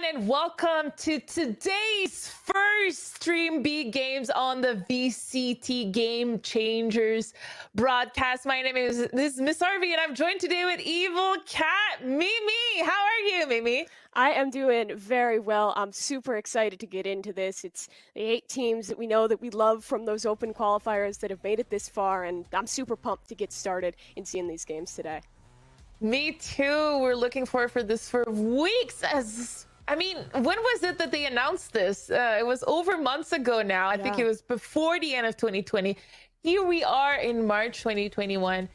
and welcome to today's first Stream B Games on the VCT Game Changers broadcast. My name is Miss Harvey, and I'm joined today with Evil Cat Mimi. How are you, Mimi? I am doing very well. I'm super excited to get into this. It's the 8 teams that we know that we love from those open qualifiers that have made it this far, and I'm super pumped to get started in seeing these games today. Me too. We're looking forward for this for weeks. When was it that they announced this? It was over months ago now. I think it was before the end of 2020. Here we are in March 2021,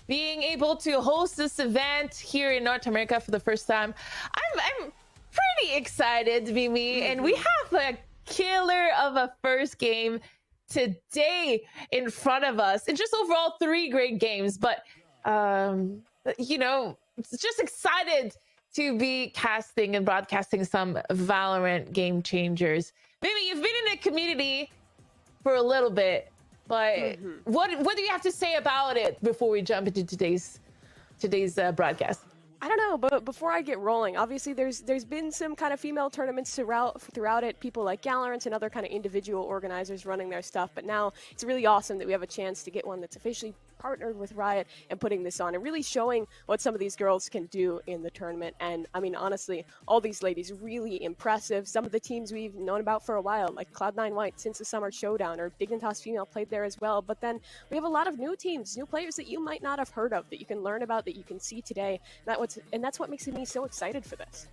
being able to host this event here in North America for the first time. I'm pretty excited, Mimi, and we have a killer of a first game today in front of us. And just overall 3 great games, but just excited to be casting and broadcasting some Valorant Game Changers. Mimi, you've been in the community for a little bit, but what do you have to say about it before we jump into today's broadcast? I don't know, but before I get rolling, obviously there's been some kind of female tournaments throughout it, people like VALORANT and other kind of individual organizers running their stuff, but now it's really awesome that we have a chance to get one that's officially partnered with Riot and putting this on and really showing what some of these girls can do in the tournament. And I mean, honestly, all these ladies really impressive. Some of the teams we've known about for a while, like Cloud9 White since the Summer Showdown, or Dignitas Female played there as well. But then we have a lot of new teams, new players that you might not have heard of, that you can learn about, that you can see today. And that's what makes me so excited for this.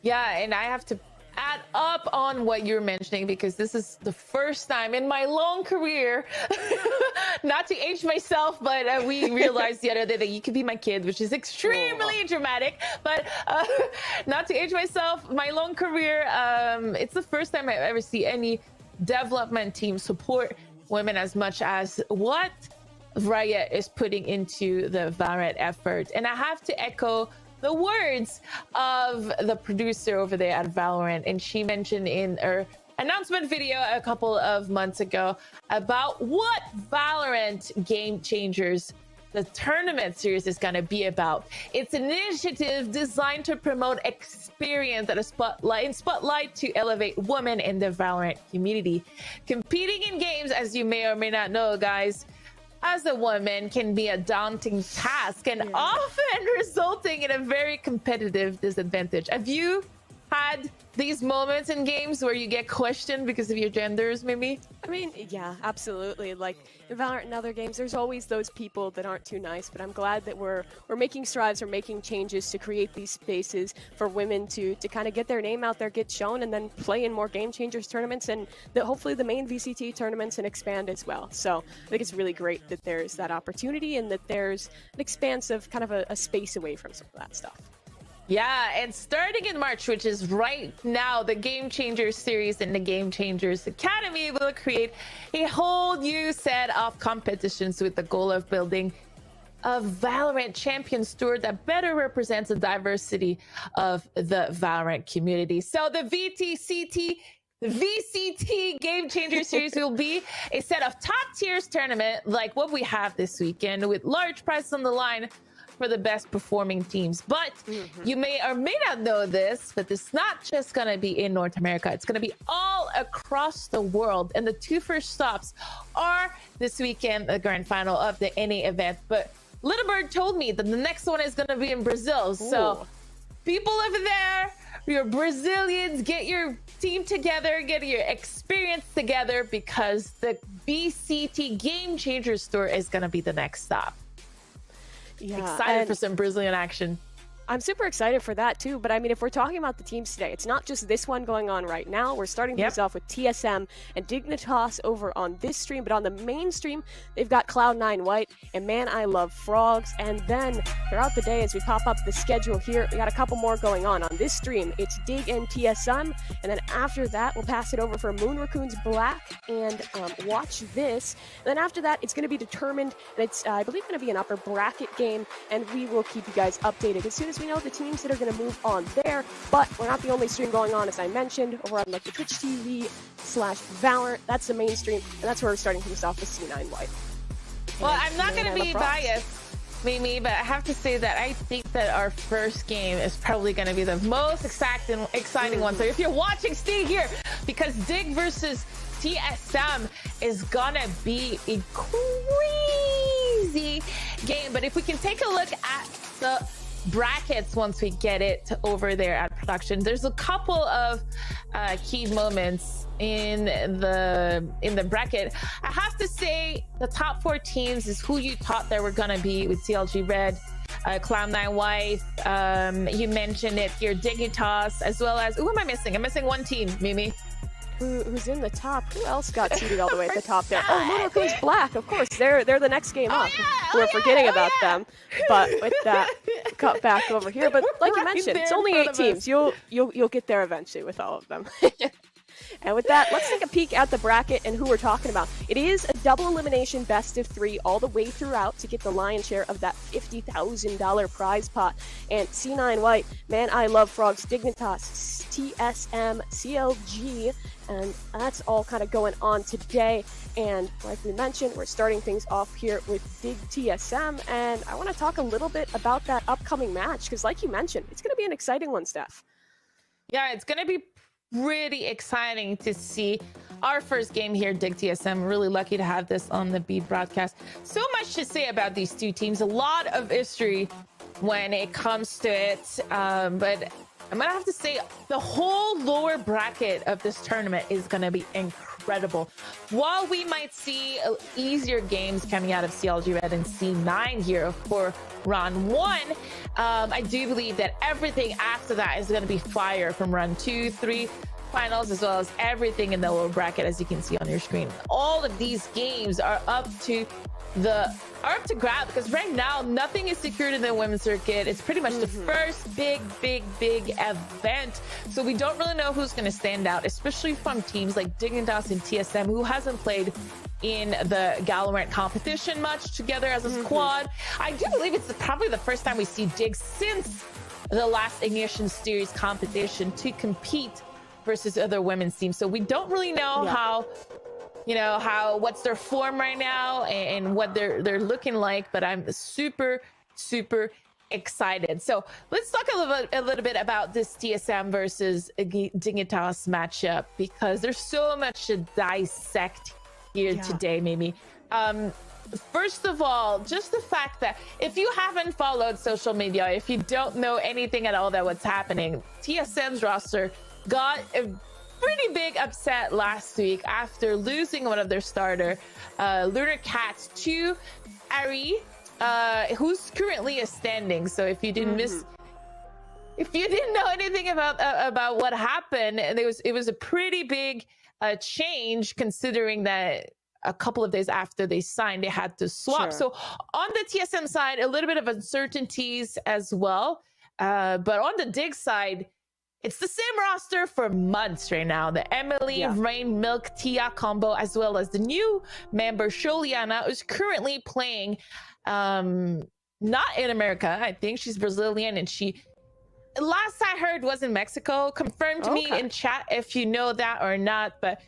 Yeah, and I have to add up on what you're mentioning, because this is the first time in my long career, not to age myself, but we realized the other day that you could be my kid, which is extremely dramatic, but not to age myself, my long career, it's the first time I've ever seen any development team support women as much as what Riot is putting into the Valorant effort. And I have to echo the words of the producer over there at Valorant, and she mentioned in her announcement video a couple of months ago about what Valorant Game Changers, the tournament series, is going to be about. It's an initiative designed to promote experience at a spotlight to elevate women in the Valorant community. Competing in games, as you may or may not know, guys, as a woman, can be a daunting task and often resulting in a very competitive disadvantage. Have you had these moments in games where you get questioned because of your genders, maybe? I mean, yeah, absolutely. Like in Valorant and other games, there's always those people that aren't too nice, but I'm glad that we're making strides, we're making changes to create these spaces for women to kind of get their name out there, get shown, and then play in more Game Changers tournaments, and that hopefully the main VCT tournaments and expand as well. So I think it's really great that there's that opportunity and that there's an expansive kind of a space away from some of that stuff. Yeah, and starting in March, which is right now, the Game Changers series and the Game Changers Academy will create a whole new set of competitions with the goal of building a Valorant Champions Tour that better represents the diversity of the Valorant community. So the VCT Game Changer Series will be a set of top tiers tournament like what we have this weekend, with large prizes on the line for the best performing teams. But you may or may not know this, but it's not just going to be in North America. It's going to be all across the world. And the 2 first stops are this weekend, the grand final of the NA event. But Little Bird told me that the next one is going to be in Brazil. So people over there, your Brazilians, get your team together, get your experience together, because the VCT Game Changers Tour is going to be the next stop. Yeah, excited for some Brazilian action. I'm super excited for that too, but I mean, if we're talking about the teams today, it's not just this one going on right now. We're starting things off with TSM and Dignitas over on this stream, but on the main stream, they've got Cloud9 White and Man I Love Frogs. And then throughout the day, as we pop up the schedule here, we got a couple more going on. On this stream, it's Dig and TSM, and then after that, we'll pass it over for Moon Raccoon's Black and Watch This. And then after that, it's going to be determined, and it's, I believe, going to be an upper bracket game, and we will keep you guys updated as soon as we know the teams that are going to move on there. But we're not the only stream going on, as I mentioned, over on like the Twitch TV/Valorant. That's the main stream, and that's where we're starting things off with C9 White. Well, I'm not going to be biased. Mimi, but I have to say that I think that our first game is probably going to be the most exciting one. So if you're watching, stay here, because Dig versus TSM is gonna be a crazy game. But if we can take a look at the brackets once we get it over there at production, there's a couple of key moments in the bracket. I have to say the top 4 teams is who you thought they were gonna be, with CLG Red, Cloud9 White, you mentioned it here, Dignitas, as well as, who am I missing? I'm missing one team, Mimi. Who's in the top? Who else got seated all the way at the top there? Oh, Monaco's Black, of course. They're the next game up. We're forgetting about them. But with that, cut back over here. But like you mentioned, it's only 8 teams. You'll get there eventually with all of them. And with that, let's take a peek at the bracket and who we're talking about. It is a double elimination best of 3 all the way throughout to get the lion's share of that $50,000 prize pot. And C9 White, Man I Love Frogs, Dignitas, TSM, CLG, and that's all kind of going on today. And like we mentioned, we're starting things off here with Dig TSM, and I want to talk a little bit about that upcoming match, because like you mentioned, it's going to be an exciting one, Steph. Yeah, it's going to be pretty exciting to see our first game here, Dig TSM. Really lucky to have this on the beat broadcast. So much to say about these two teams, a lot of history when it comes to it, but I'm gonna have to say the whole lower bracket of this tournament is gonna be incredible. While we might see easier games coming out of CLG Red and C9 here for round 1, I do believe that everything after that is gonna be fire, from round 2, 3 finals, as well as everything in the lower bracket, as you can see on your screen. All of these games are up to grab, because right now nothing is secured in the women's circuit. It's pretty much the first big event, so we don't really know who's going to stand out, especially from teams like Dignitas and TSM, who hasn't played in the VALORANT competition much together as a squad. I do believe it's probably the first time we see Dig since the last Ignition Series competition to compete versus other women's teams, so we don't really know what's their form right now and what they're looking like, but I'm super excited. So let's talk a little bit about this TSM versus Dignitas matchup, because there's so much to dissect here today, Mimi. First of all, just the fact that if you haven't followed social media, if you don't know anything at all about what's happening, TSM's roster got a pretty big upset last week after losing one of their starter, Lunar Cats, to Ari, who's currently a standing. So if you didn't if you didn't know anything about what happened, it was a pretty big change, considering that a couple of days after they signed, they had to swap. So on the TSM side, a little bit of uncertainties as well, but on the Dig side, it's the same roster for months right now. The Emily, Rain, Milk, Tia combo, as well as the new member, Sholiana, who's currently playing not in America. I think she's Brazilian, and she, last I heard, was in Mexico. Confirm to me in chat if you know that or not, but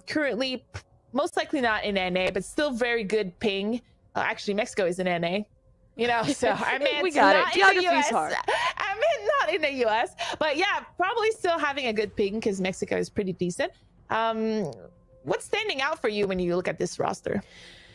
currently most likely not in NA, but still very good ping. Actually, Mexico is in NA. So I mean, we got it. Geography's hard. I mean, not in the US, but yeah, probably still having a good ping, because Mexico is pretty decent. What's standing out for you when you look at this roster?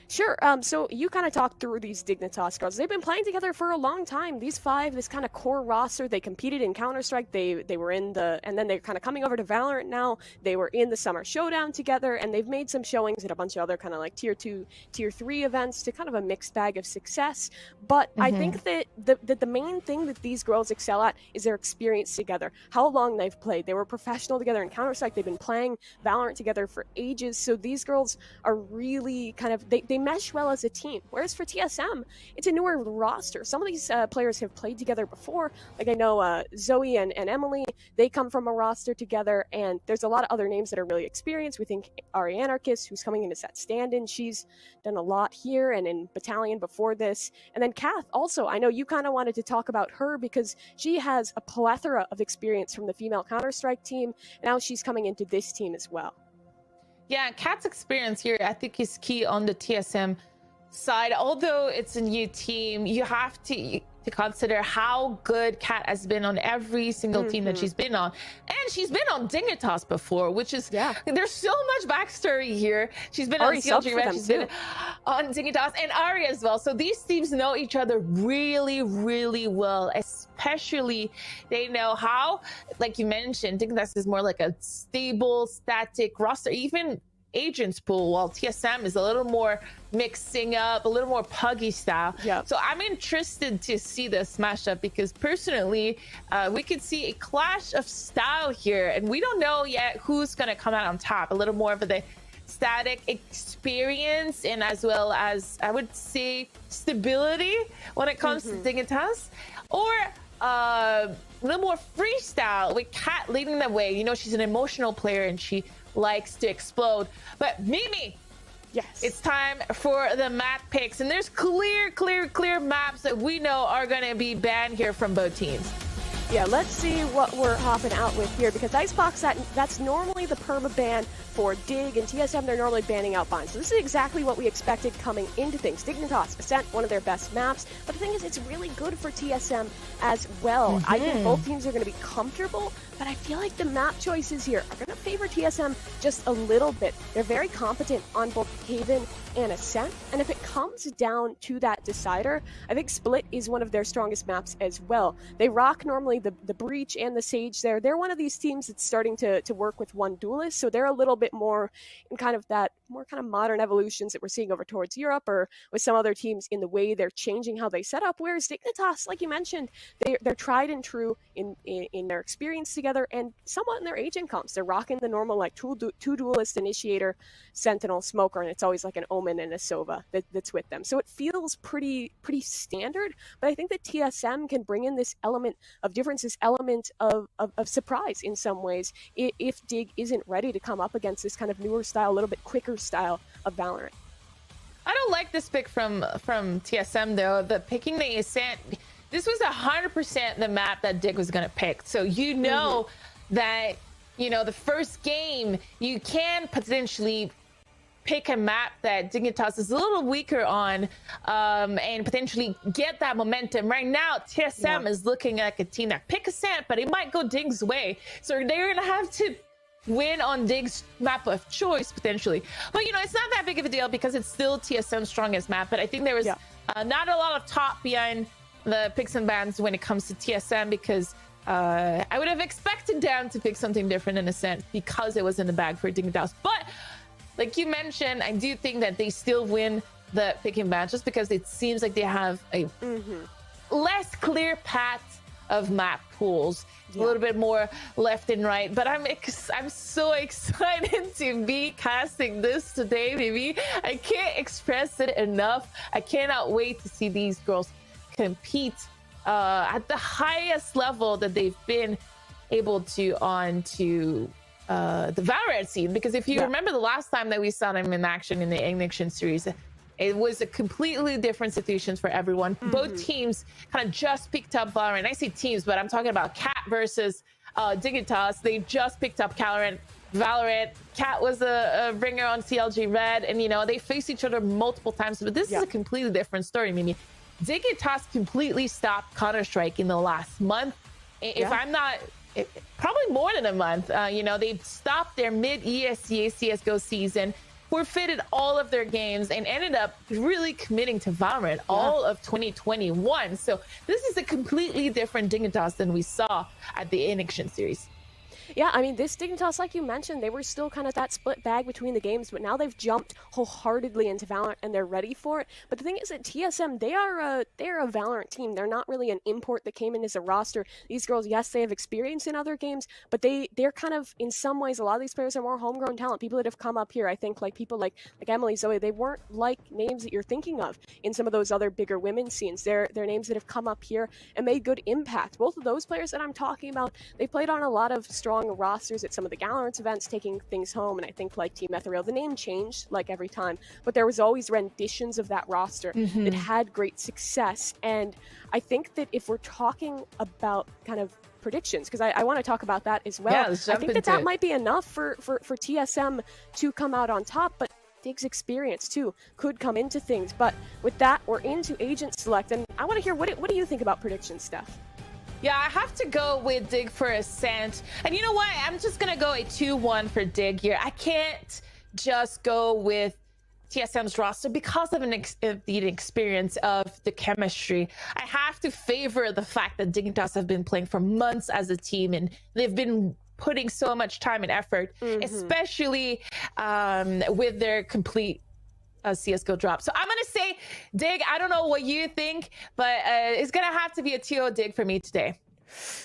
Sure. So you kind of talked through these Dignitas girls. They've been playing together for a long time. These 5, this kind of core roster, they competed in Counter-Strike. They were in and then they're kind of coming over to Valorant now. They were in the Summer Showdown together, and they've made some showings at a bunch of other kind of like tier 2, tier 3 events, to kind of a mixed bag of success. But I think that the main thing that these girls excel at is their experience together, how long they've played. They were professional together in Counter-Strike. They've been playing Valorant together for ages. So these girls are really kind of, they mesh well as a team. Whereas for TSM, it's a newer roster. Some of these players have played together before. Like I know Zoe and Emily, they come from a roster together, and there's a lot of other names that are really experienced. We think Ari Anarchist, who's coming in as that stand-in. She's done a lot here and in Battalion before this. And then Kath, also, I know you kind of wanted to talk about her because she has a plethora of experience from the female Counter-Strike team. Now she's coming into this team as well. Yeah, Kat's experience here, I think, is key on the TSM side, although it's a new team, you have to consider how good Kat has been on every single team that she's been on. And she's been on Dignitas before, which is, there's so much backstory here. She's been Ari on CLG Red, she's been on Dignitas, and Ari as well. So these teams know each other really, really well, especially they know how, like you mentioned, Dignitas is more like a stable, static roster, even agents pool, while TSM is a little more mixing up, a little more puggy style. So I'm interested to see this mashup because personally, we could see a clash of style here, and we don't know yet who's going to come out on top. A little more of the static experience and as well as, I would say, stability when it comes to Dignitas, or a little more freestyle with Kat leading the way. You know, she's an emotional player and she likes to explode. But Mimi, it's time for the map picks, and there's clear maps that we know are going to be banned here from both teams. Yeah, let's see what we're hopping out with here, because Icebox, that's normally the perma ban for Dig, and TSM, they're normally banning out Bind. So this is exactly what we expected coming into things. Dignitas, Ascent, one of their best maps, but the thing is, it's really good for TSM as well. I think both teams are going to be comfortable, but I feel like the map choices here are going to favor TSM just a little bit. They're very competent on both Haven and Ascent, and if it comes down to that decider, I think Split is one of their strongest maps as well. They rock normally the Breach and the Sage there. They're one of these teams that's starting to work with one duelist, so they're a little bit more in kind of that more kind of modern evolutions that we're seeing over towards Europe, or with some other teams in the way they're changing how they set up, whereas Dignitas, like you mentioned, they're tried and true in their experience together and somewhat in their agent comps. They're rocking the normal like two duelist, Initiator, Sentinel, Smoker, and it's always like an Omen and a Sova that's with them. So it feels pretty standard, but I think that TSM can bring in this element of difference, this element of surprise in some ways, if Dig isn't ready to come up against this kind of newer style, a little bit quicker style of Valorant. I don't like this pick from TSM though. The picking the Ascent, this was 100% the map that Dig was gonna pick. So you know that, you know, the first game you can potentially pick a map that Dignitas is a little weaker on, and potentially get that momentum. Right now, TSM is looking like a team that pick Ascent, but it might go Dig's way. So they're gonna have to win on Dig's map of choice potentially. But you know, it's not that big of a deal because it's still TSM's strongest map. But I think there was not a lot of top behind the picks and bans when it comes to TSM, because I would have expected them to pick something different in Ascent because it was in the bag for Dignitas. But like you mentioned, I do think that they still win the pick and ban just because it seems like they have a less clear path of map pools, a little bit more left and right. But I'm so excited to be casting this today, baby. I can't express it enough. I cannot wait to see these girls compete at the highest level that they've been able to on to the Valorant scene. Because if you remember the last time that we saw them in action in the Ignition series, it was a completely different situation for everyone. Both teams kind of just picked up Valorant. I say teams, but I'm talking about Cat versus Dignitas. They just picked up Valorant. Cat was a bringer on CLG Red, and you know, they faced each other multiple times. But this is a completely different story, Mimi. Dignitas completely stopped Counter-Strike in the last month. If I'm not, probably more than a month. You know, they stopped their mid-ESEA CSGO season, forfeited all of their games, and ended up really committing to Valorant all of 2021. So this is a completely different Dignitas than we saw at the Ignition series. Yeah, I mean, this Dignitas, like you mentioned, they were still kind of that split bag between the games, but now they've jumped wholeheartedly into Valorant and they're ready for it. But the thing is that TSM, they're a Valorant team. They're not really an import that came in as a roster. These girls, yes, they have experience in other games, but they're kind of, in some ways, a lot of these players are more homegrown talent. People that have come up here, I think, like people like Emily, Zoe, they weren't like names that you're thinking of in some of those other bigger women's scenes. They're names that have come up here and made good impact. Both of those players that I'm talking about, they played on a lot of strong rosters at some of the Valorant events, taking things home, and I think like Team Ethereal, the name changed like every time, but there was always renditions of that roster that had great success. And I think that if we're talking about kind of predictions, because I want to talk about that as well, I think that might be enough for TSM to come out on top. But Dig's experience too could come into things. But with that, we're into agent select, and I want to hear what do you think about predictions, Steph? Yeah, I have to go with Dig for Ascent. And you know what? I'm just going to go a 2-1 for Dig here. I can't just go with TSM's roster because of the experience of the chemistry. I have to favor the fact that Dignitas have been playing for months as a team, and they've been putting so much time and effort, especially with their complete CSGO drop. So I'm gonna say Dig. I don't know what you think, but it's gonna have to be a 2-0 Dig for me today.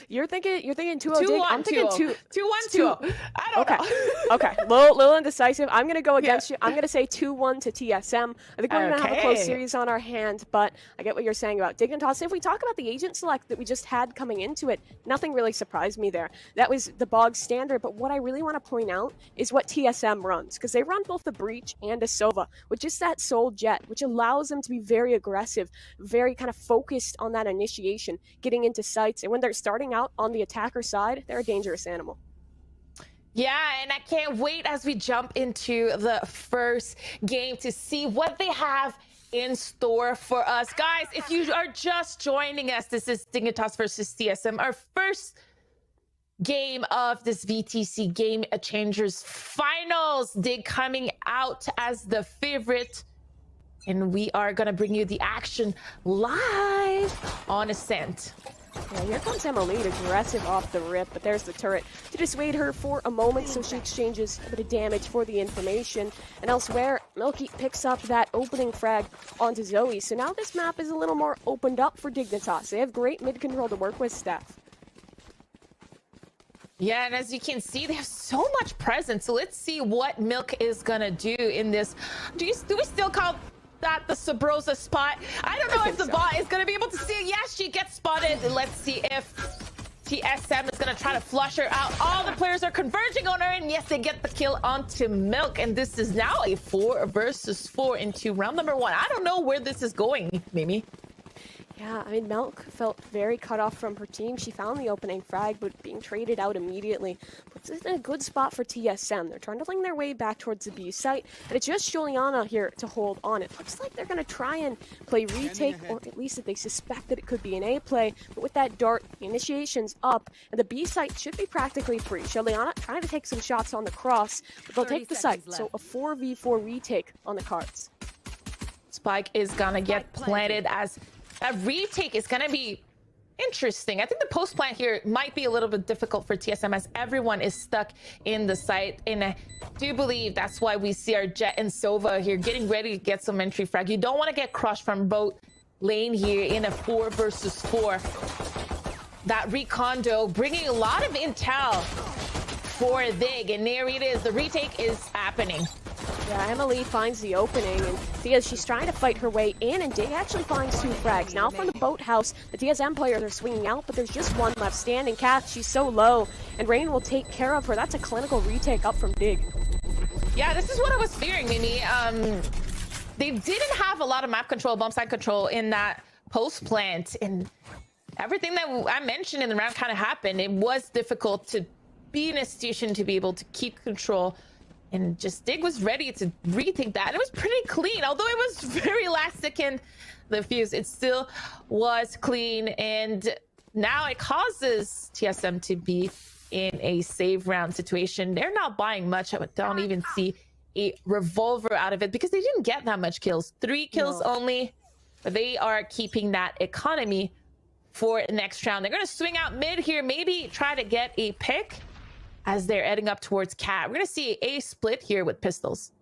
You're thinking 2-0 Dig. I'm thinking 2-1 2-1. I don't know. Okay. Little indecisive. I'm gonna go against you. I'm gonna say 2-1 to TSM. I think we're gonna have a close series on our hands, but I get what you're saying about Dignitas. If we talk about the agent select that we just had coming into it, nothing really surprised me there. That was the bog standard, but what I really want to point out is what TSM runs, because they run both a Breach and a Sova with just that Soul Jet, which allows them to be very aggressive, very kind of focused on that initiation, getting into sites, and when they're starting out on the attacker side, they're a dangerous animal. Yeah, and I can't wait as we jump into the first game to see what they have in store for us. Guys, if you are just joining us, this is Dignitas versus TSM, our first game of this VTC Game Changers finals. Dig coming out as the favorite, and we are going to bring you the action live on Ascent. Yeah, here comes Emily, aggressive off the rip, but there's the turret to dissuade her for a moment, so she exchanges a bit of damage for the information. And elsewhere, Milky picks up that opening frag onto Zoe, so now this map is a little more opened up for Dignitas. They have great mid-control to work with, Steph. Yeah, and as you can see, they have so much presence, so let's see what Milk is gonna do in this. Do we still call that the Sabrosa spot? I don't know if the bot is going to be able to see it. Yes, she gets spotted. Let's see if TSM is going to try to flush her out. All the players are converging on her, and yes, they get the kill onto Milk. And this is now a 4 versus 4 into round number 1. I don't know where this is going, Mimi. Yeah, I mean, Milk felt very cut off from her team. She found the opening frag, but being traded out immediately puts it in a good spot for TSM. They're trundling their way back towards the B site, and it's just Juliana here to hold on. It looks like they're going to try and play retake, or at least that they suspect that it could be an A play. But with that dart, the initiation's up, and the B site should be practically free. Juliana trying to take some shots on the cross, but they'll take the site, so a 4v4 retake on the cards. Spike is going to get planted as a retake is going to be interesting. I think the post plant here might be a little bit difficult for TSM as everyone is stuck in the site. And I do believe that's why we see our Jet and Sova here getting ready to get some entry frag. You don't want to get crushed from both lane here in a 4 versus 4. That recondo bringing a lot of intel for Dig. And there it is. The retake is happening. Yeah, Emily finds the opening, and Thea, she's trying to fight her way in, and Dig actually finds 2 frags. Now from the boathouse, the TSM players are swinging out, but there's just one left standing. Kath, she's so low, and Rain will take care of her. That's a clinical retake up from Dig. Yeah, this is what I was fearing, Mimi. They didn't have a lot of map control, bump side control in that post plant, and everything that I mentioned in the round kind of happened. It was difficult to be in a situation to be able to keep control. And just Dig was ready to rethink that. And it was pretty clean, although it was very last second, the fuse, it still was clean. And now it causes TSM to be in a save round situation. They're not buying much. I don't even see a revolver out of it because they didn't get that much kills. 3 kills only, but they are keeping that economy for next round. They're going to swing out mid here, maybe try to get a pick as they're heading up towards Cat. We're going to see a split here with pistols.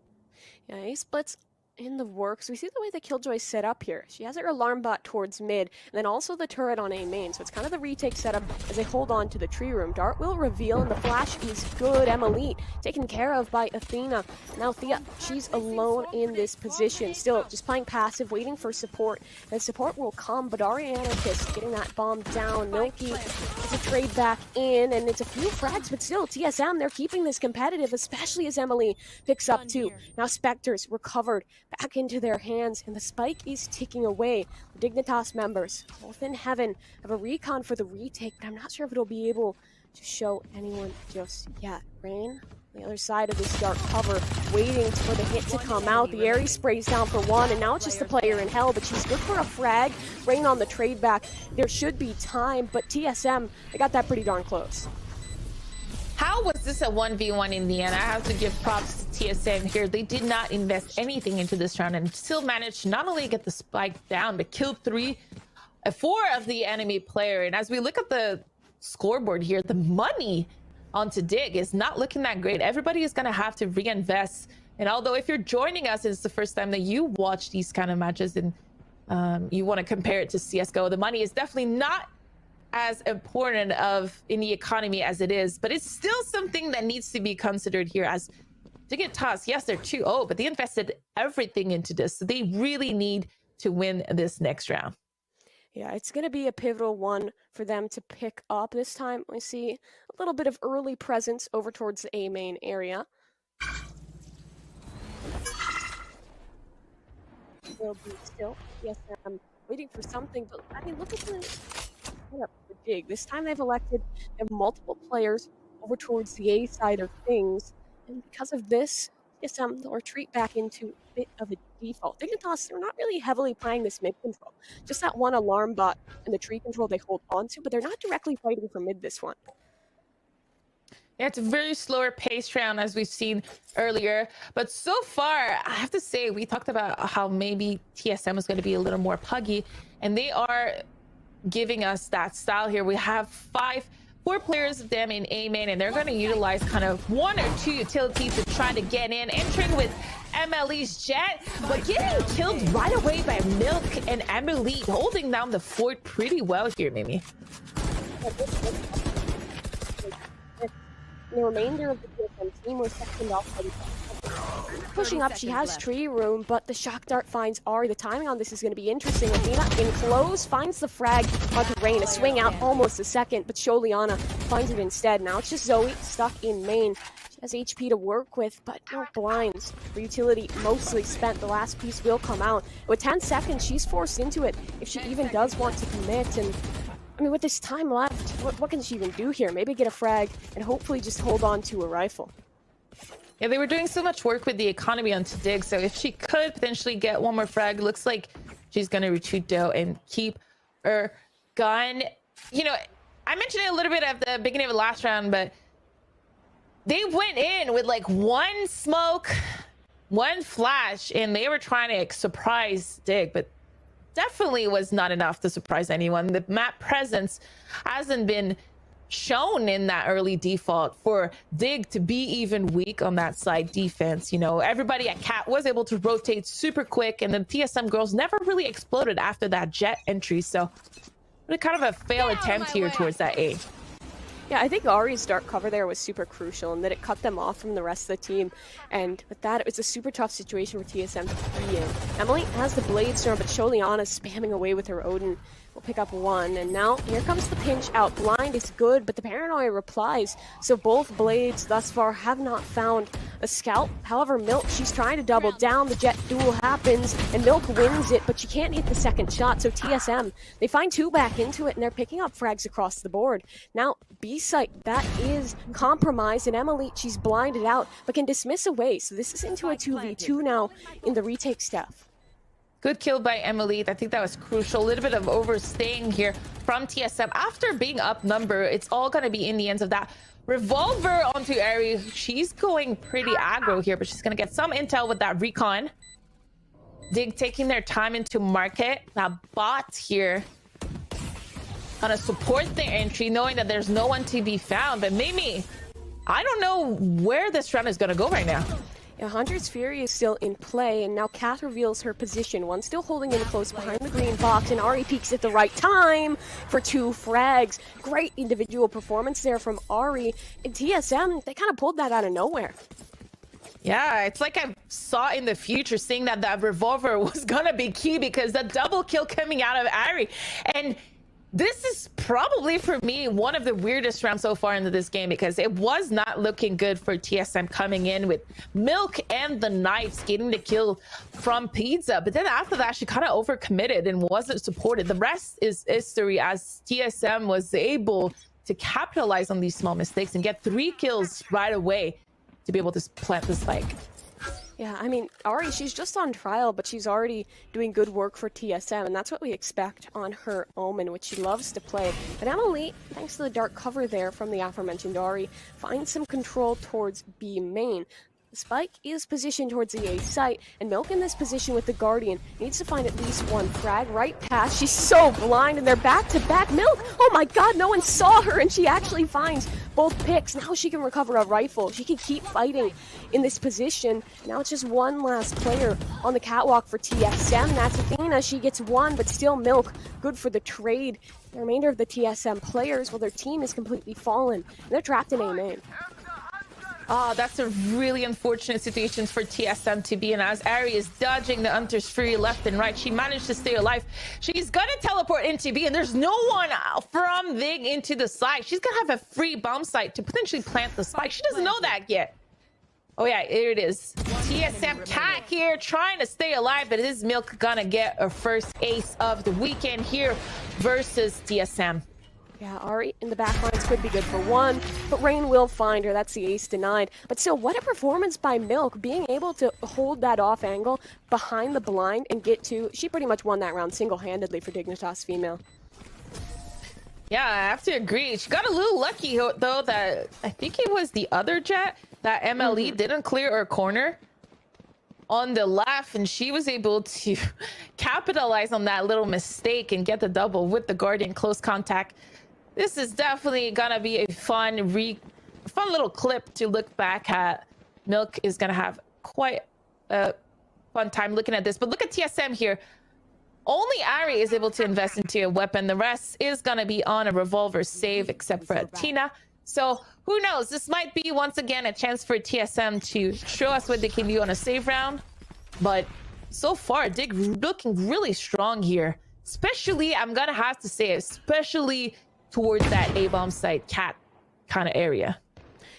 Yeah, A splits in the works. We see the way the Killjoy's set up here. She has her alarm bot towards mid, and then also the turret on A main. So it's kind of the retake setup as they hold on to the tree room. Dart will reveal, and the flash is good. Emily taken care of by Athena. Now Thea, she's alone in this position. Still just playing passive, waiting for support. And support will come, but Ari Anarchist getting that bomb down. Milky is a trade back in, and it's a few frags, but still TSM, they're keeping this competitive, especially as Emily picks up 2. Now Spectres recovered back into their hands, and the spike is ticking away. The Dignitas members, both in heaven, have a recon for the retake, but I'm not sure if it'll be able to show anyone just yet. Rain The other side of this dark cover, waiting for the hit to come out. The Aerie sprays down for one, and now it's just the player in hell, but she's good for a frag. Rain on the trade back. There should be time, but TSM, they got that pretty darn close. How was this a 1v1 in the end? I have to give props to TSM here. They did not invest anything into this round and still managed to not only get the spike down, but kill four of the enemy player. And as we look at the scoreboard here, the money onto Dig is not looking that great. Everybody is going to have to reinvest. And although if you're joining us, it's the first time that you watch these kind of matches and you want to compare it to CSGO, the money is definitely not as important in the economy as it is, but it's still something that needs to be considered here. As Dignitas, yes, they're 2-0, but they invested everything into this, so they really need to win this next round. Yeah, it's going to be a pivotal one for them to pick up this time. We see a little bit of early presence over towards the A main area. They'll be still. Yes, I'm waiting for something, but I mean, look at the setup for Dig. This time they've elected to have multiple players over towards the A side of things, and because of this, TSM will retreat back into a bit of a default. Dignitas, they're not really heavily playing this mid control. Just that one alarm bot and the tree control they hold on to, but they're not directly fighting for mid this one. Yeah, it's a very slower paced round as we've seen earlier. But so far, I have to say, we talked about how maybe TSM is going to be a little more puggy, and they are giving us that style here. We have four players of them in A main, and they're going to utilize kind of one or two utilities to try to get in, entering with MLE's Jet, but getting killed right away by Milk and Emily, holding down the fort pretty well here, Mimi. The remainder of the TSM team was second off by the pushing up. She has tree room, but the shock dart finds Ari. The timing on this is going to be interesting. Athena in close finds the frag onto Rain. A swing out almost a second, but Sholiana finds it instead. Now it's just Zoe stuck in main. She has HP to work with, but no blinds. Her utility mostly spent. The last piece will come out. With 10 seconds, she's forced into it if she even does want to commit. And I mean, with this time left, what can she even do here? Maybe get a frag and hopefully just hold on to a rifle. Yeah, they were doing so much work with the economy onto Dig, so if she could potentially get one more frag, looks like she's going to retreat though and keep her gun. You know, I mentioned it a little bit at the beginning of the last round, but they went in with like one smoke, one flash, and they were trying to surprise Dig, but definitely was not enough to surprise anyone. The map presence hasn't been shown in that early default for Dig to be even weak on that side defense. You know, everybody at Cat was able to rotate super quick, and the TSM girls never really exploded after that Jet entry. So kind of a fail attempt here towards that A. Yeah, I think Ari's dark cover there was super crucial and that it cut them off from the rest of the team. And with that, it's a super tough situation for TSM to be in. Emily has the Blade Storm, but Sholiana spamming away with her Odin. Will pick up one, and now here comes the pinch out. Blind is good, but the Paranoia replies. So both Blades thus far have not found a scout. However, Milk, she's trying to double down. The Jet duel happens, and Milk wins it, but she can't hit the second shot. So TSM, they find two back into it, and they're picking up frags across the board. Now, B-site, that is compromised, and Emily, she's blinded out, but can dismiss away. So this is into a 2v2 now in the retake staff. Good kill by Emily. I think that was crucial. A little bit of overstaying here from TSM. After being outnumbered, it's all going to be in the ends of that revolver onto Aerie. She's going pretty aggro here, but she's going to get some intel with that recon. Dig taking their time into market. Now bot here gonna support their entry, knowing that there's no one to be found. But Mimi, I don't know where this round is going to go right now. Yeah, Hunter's Fury is still in play, and now Kat reveals her position. One still holding in close behind the green box, and Ari peeks at the right time for two frags. Great individual performance there from Ari. And TSM, they kind of pulled that out of nowhere. Yeah, it's like I saw in the future, seeing that that revolver was going to be key, because the double kill coming out of Ari. And this is probably, for me, one of the weirdest rounds so far into this game, because it was not looking good for TSM coming in with Milk and the knives getting the kill from Pizza. But then after that, she kind of overcommitted and wasn't supported. The rest is history, as TSM was able to capitalize on these small mistakes and get 3 kills right away. to be able to plant the spike. Yeah, I mean, Ari, she's just on trial, but she's already doing good work for TSM, and that's what we expect on her Omen, which she loves to play. But Emily, thanks to the dark cover there from the aforementioned Ari, finds some control towards B main. The spike is positioned towards the A site, and Milk in this position with the Guardian needs to find at least one frag right past. She's so blind, and they're back-to-back. Milk, oh my god, no one saw her, and she actually finds both picks. Now she can recover a rifle. She can keep fighting in this position. Now it's just one last player on the catwalk for TSM. That's Athena. She gets one, but still Milk good for the trade. The remainder of the TSM players, well, their team is completely fallen, and they're trapped in A main. Oh, that's a really unfortunate situation for TSM to be in, as Ari is dodging the Hunter's Fury left and right. She managed to stay alive. She's gonna teleport into B, and there's no one from Vig into the site. She's gonna have a free bomb site to potentially plant the spike. She doesn't know that yet. Oh yeah, here it is. TSM Cat here trying to stay alive, but is Milk gonna get her first ace of the weekend here versus TSM? Yeah, Ari in the backlines could be good for one, but Rain will find her. That's the ace denied. But still, what a performance by Milk, being able to hold that off angle behind the blind and get to. She pretty much won that round single-handedly for Dignitas female. Yeah, I have to agree. She got a little lucky, though, that I think it was the other jet that MLE didn't clear her corner on the left, and she was able to capitalize on that little mistake and get the double with the Guardian close contact. This is definitely gonna be a fun little clip to look back at. Milk is gonna have quite a fun time looking at this. But look at TSM here. Only Ari is able to invest into a weapon. The rest is gonna be on a revolver save, except for Tina. So who knows? This might be once again a chance for TSM to show us what they can do on a save round. But so far, Dig looking really strong here. Especially, I'm gonna have to say, especially towards that A-bomb site cat kind of area.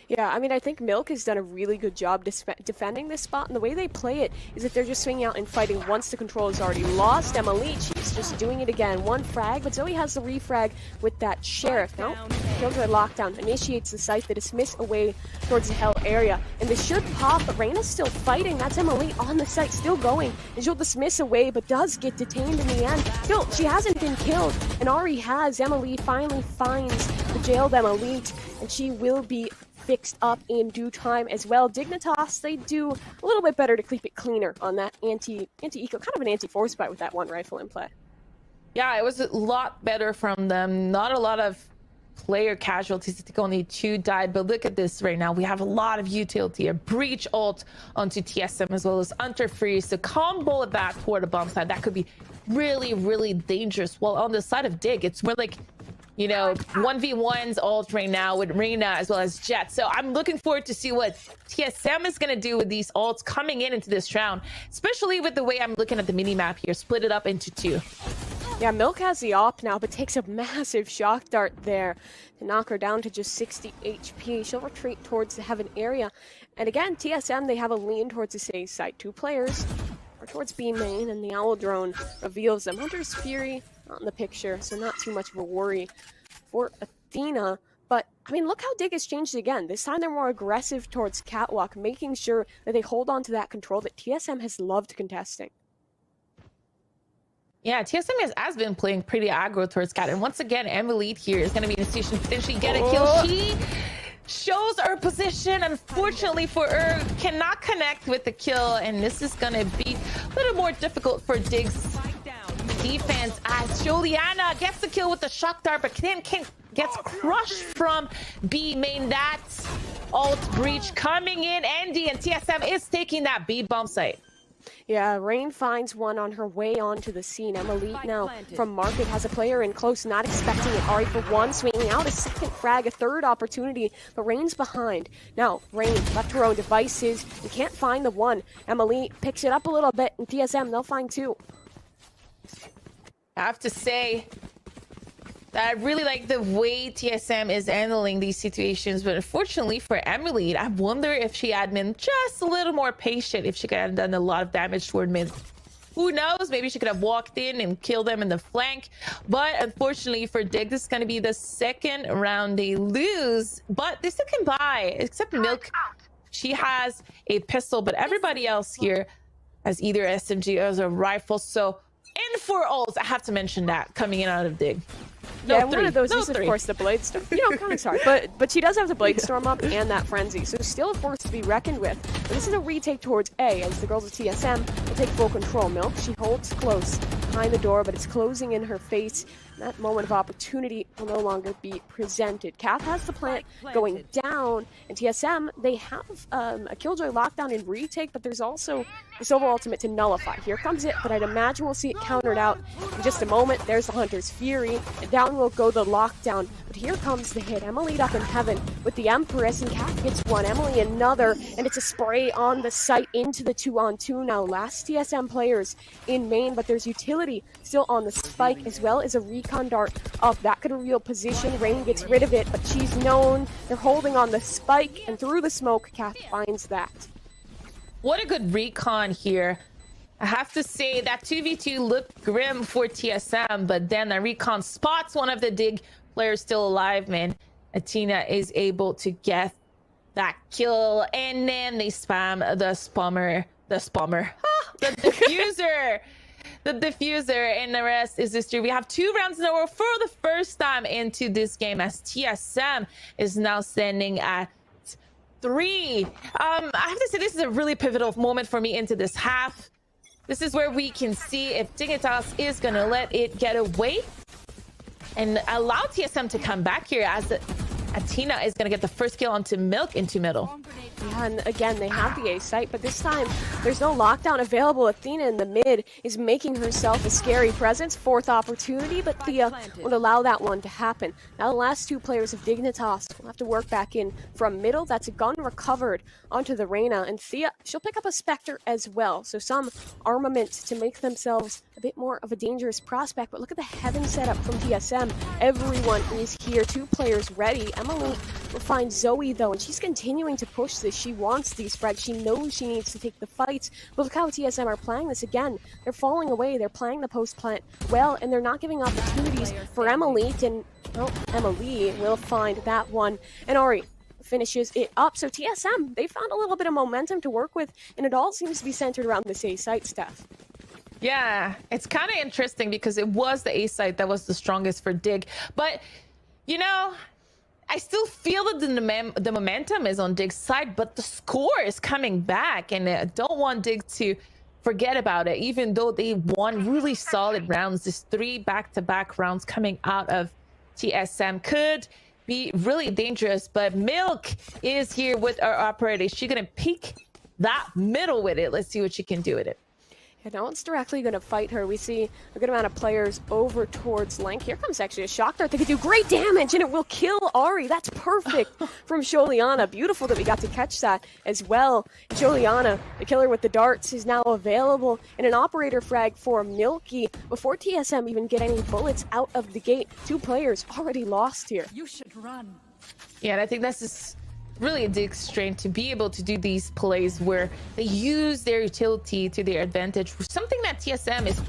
Yeah, I mean, I think Milk has done a really good job defending this spot, and the way they play it is that they're just swinging out and fighting once the control is already lost. Emily, she's just doing it again. One frag, but Zoe has the refrag with that Sheriff. Now, Killjoy lockdown initiates the site, the dismiss away towards the Hell area, and this should pop, but Reyna's still fighting. That's Emily on the site, still going, and she'll dismiss away, but does get detained in the end. Still, she hasn't been killed, and Ari has. Emily finally finds the jailed Emily, and she will be fixed up in due time as well. Dignitas, they do a little bit better to keep it cleaner on that anti-eco, kind of an anti-force fight with that one rifle in play. Yeah, it was a lot better from them. Not a lot of player casualties. I think only 2 died, but look at this right now. We have a lot of utility, a breach ult onto TSM as well as Hunter Freeze to combo that toward the bomb side. That could be really, really dangerous. Well, on the side of Dig, it's more like, you know, 1v1's ult right now with Reyna as well as Jet. So I'm looking forward to see what TSM is going to do with these ults coming into this round, especially with the way I'm looking at the mini-map here, split it up into 2. Yeah, Milk has the op now, but takes a massive shock dart there to knock her down to just 60 HP. She'll retreat towards the Heaven area. And again, TSM, they have a lean towards the C site. 2 players are towards B main, and the Owl drone reveals them. Hunter's Fury not in the picture, so not too much of a worry for Athena. But, I mean, look how Dig has changed again. This time they're more aggressive towards Catwalk, making sure that they hold on to that control that TSM has loved contesting. Yeah, TSM has been playing pretty aggro towards Cat. And once again, Emily here is going to be in a situation to potentially get a kill. She shows her position. Unfortunately for her, cannot connect with the kill. And this is going to be a little more difficult for Dig's defense as Juliana gets the kill with the shock dart, but gets crushed from B main. That ult breach coming in. Andy and TSM is taking that B bomb site. Yeah, Rain finds one on her way onto the scene. Emily now from Market has a player in close, not expecting it. Ari for one, swinging out a second frag, a third opportunity, but Rain's behind. Now, Rain left her own devices and can't find the one. Emily picks it up a little bit, and TSM, they'll find 2. I have to say that I really like the way TSM is handling these situations, but unfortunately for Emily, I wonder if she had been just a little more patient, if she could have done a lot of damage toward mid. Who knows? Maybe she could have walked in and killed them in the flank. But unfortunately for Dig, this is going to be the second round they lose, but they still can buy, except Milk She has a pistol, but everybody else here has either SMG or a rifle. So in for Ults, I have to mention that coming in out of Dig. No, yeah, one of those is, of course, the Blade Storm. You know, kind of sorry, but she does have the Blade Storm up and that Frenzy, so still a force to be reckoned with. But this is a retake towards A, as the girls of TSM will take full control. Milk, she holds close behind the door, but it's closing in her face. That moment of opportunity will no longer be presented. Cath has the plant going down, and TSM, they have a Killjoy lockdown in retake, but there's also the Sova ultimate to nullify. Here comes it, but I'd imagine we'll see it countered out in just a moment. There's the Hunter's Fury, and down will go the lockdown, but here comes the hit. Emily up in heaven with the Empress, and Cath gets one, Emily another, and it's a spray on the site into the 2-on-2 now. Last TSM players in main, but there's utility still on the spike, as well as a recon dart up. That could reveal position. Rain gets rid of it, but she's known. They're holding on the spike, and through the smoke, Cath finds that. What a good recon here. I have to say that 2v2 looked grim for TSM, but then the recon spots one of the Dig players still alive, man. Athena is able to get that kill, and then they spam the diffuser. The diffuser, and the rest is history. We have 2 rounds in a row for the first time into this game, as TSM is now standing at 3. I have to say, this is a really pivotal moment for me into this half. This is where we can see if Dignitas is gonna let it get away and allow TSM to come back here, as Athena is gonna get the first kill onto Milk into middle. Yeah, and again, they have the A site, but this time there's no lockdown available. Athena in the mid is making herself a scary presence. 4th opportunity, but Thea won't allow that one to happen. Now the last 2 players of Dignitas will have to work back in from middle. That's a gun recovered onto the Reyna, and Thea, she'll pick up a Spectre as well. So some armament to make themselves a bit more of a dangerous prospect. But look at the heaven setup from TSM. Everyone is here. 2 players ready. Emily will find Zoe though, and she's continuing to push this. She wants these frags. She knows she needs to take the fights. But look how TSM are playing this again. They're falling away. They're playing the post plant well, and they're not giving opportunities for Emily. And well, Emily will find that one, and Ari finishes it up. So TSM, they found a little bit of momentum to work with, and it all seems to be centered around this A site stuff. Yeah, it's kind of interesting because it was the A site that was the strongest for Dig, but you know, I still feel that the momentum is on Dig's side, but the score is coming back, and I don't want Dig to forget about it, even though they won really solid rounds. These 3 back-to-back rounds coming out of TSM could be really dangerous, but Milk is here with our operator. She's gonna peek that middle with it. Let's see what she can do with it. Yeah, no one's directly going to fight her. We see a good amount of players over towards Link. Here comes actually a shock dart that could do great damage, and it will kill Ari. That's perfect from Sholiana. Beautiful that we got to catch that as well. Sholiana, the killer with the darts, is now available in an operator frag for Milky. Before TSM even get any bullets out of the gate, 2 players already lost here. You should run. Yeah, and I think this is really a Dig strength to be able to do these plays where they use their utility to their advantage. Something that TSM is,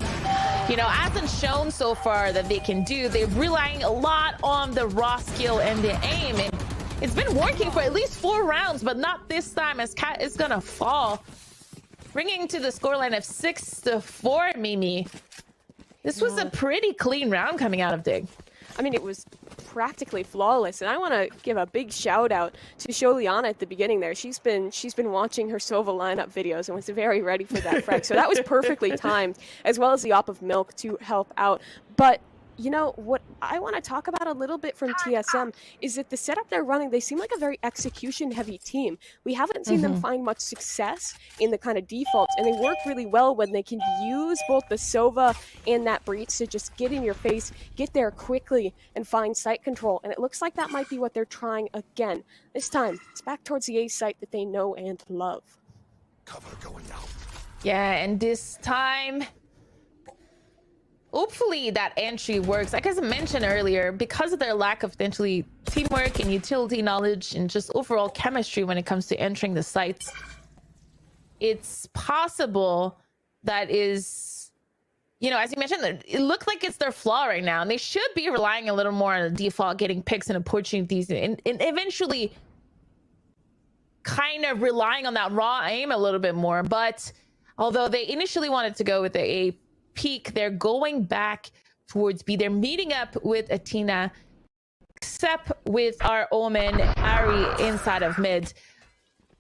you know, hasn't shown so far that they can do. They're relying a lot on the raw skill and the aim, and it's been working for at least 4 rounds, but not this time, as Cat is gonna fall, bringing to the scoreline of 6-4. Mimi, this was a pretty clean round coming out of Dig. I mean, it was practically flawless, and I want to give a big shout out to Sholiana at the beginning there. She's been watching her Sova lineup videos and was very ready for that frag, so that was perfectly timed, as well as the op of Milk to help out. But you know what I want to talk about a little bit from TSM is that the setup they're running, they seem like a very execution heavy team. We haven't seen them find much success in the kind of defaults, and they work really well when they can use both the Sova and that Breach to just get in your face, get there quickly, and find site control. And it looks like that might be what they're trying again. This time, it's back towards the A site that they know and love. Cover going out. Yeah, and this time, hopefully that entry works. Like as I mentioned earlier, because of their lack of potentially teamwork and utility knowledge and just overall chemistry when it comes to entering the sites, it's possible that is, you know, as you mentioned, it looks like it's their flaw right now, and they should be relying a little more on the default, getting picks and opportunities, and eventually kind of relying on that raw aim a little bit more. But although they initially wanted to go with the A peak, they're going back towards B. They're meeting up with Athena, except with our Omen Ari inside of mid.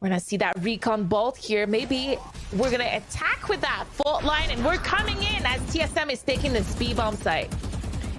We're gonna see that recon bolt here. Maybe we're gonna attack with that fault line, and we're coming in as TSM is taking this B bomb site.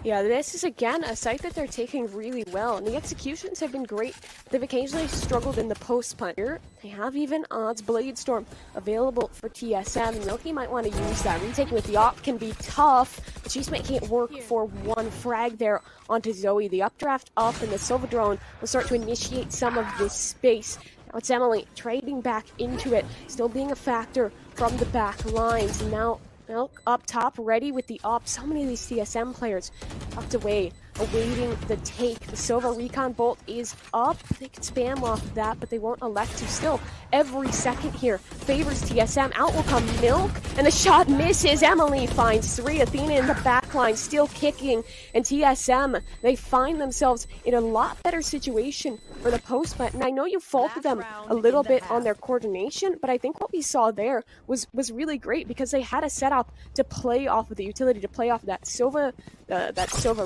Yeah, this is again a site that they're taking really well, and the executions have been great. They've occasionally struggled in the post punt. Here, they have even Odds Blade Storm available for TSM. Milky might want to use that. Retaking with the op can be tough, but she's making it work for one frag there onto Zoe. The updraft up, and the Silver Drone will start to initiate some of this space. Now it's Emily trading back into it, still being a factor from the back lines. And now Milk up top, ready with the op. So many of these TSM players tucked away, awaiting the take. The Sova Recon Bolt is up. They can spam off of that, but they won't elect to. Still, every second here favors TSM. Out will come Milk, and the shot misses. Emily finds 3. Athena in the backline, still kicking. And TSM, they find themselves in a lot better situation for the post plant. And I know you faulted them a little bit on their coordination, but I think what we saw there was really great, because they had a setup to play off of the utility, to play off of that Sova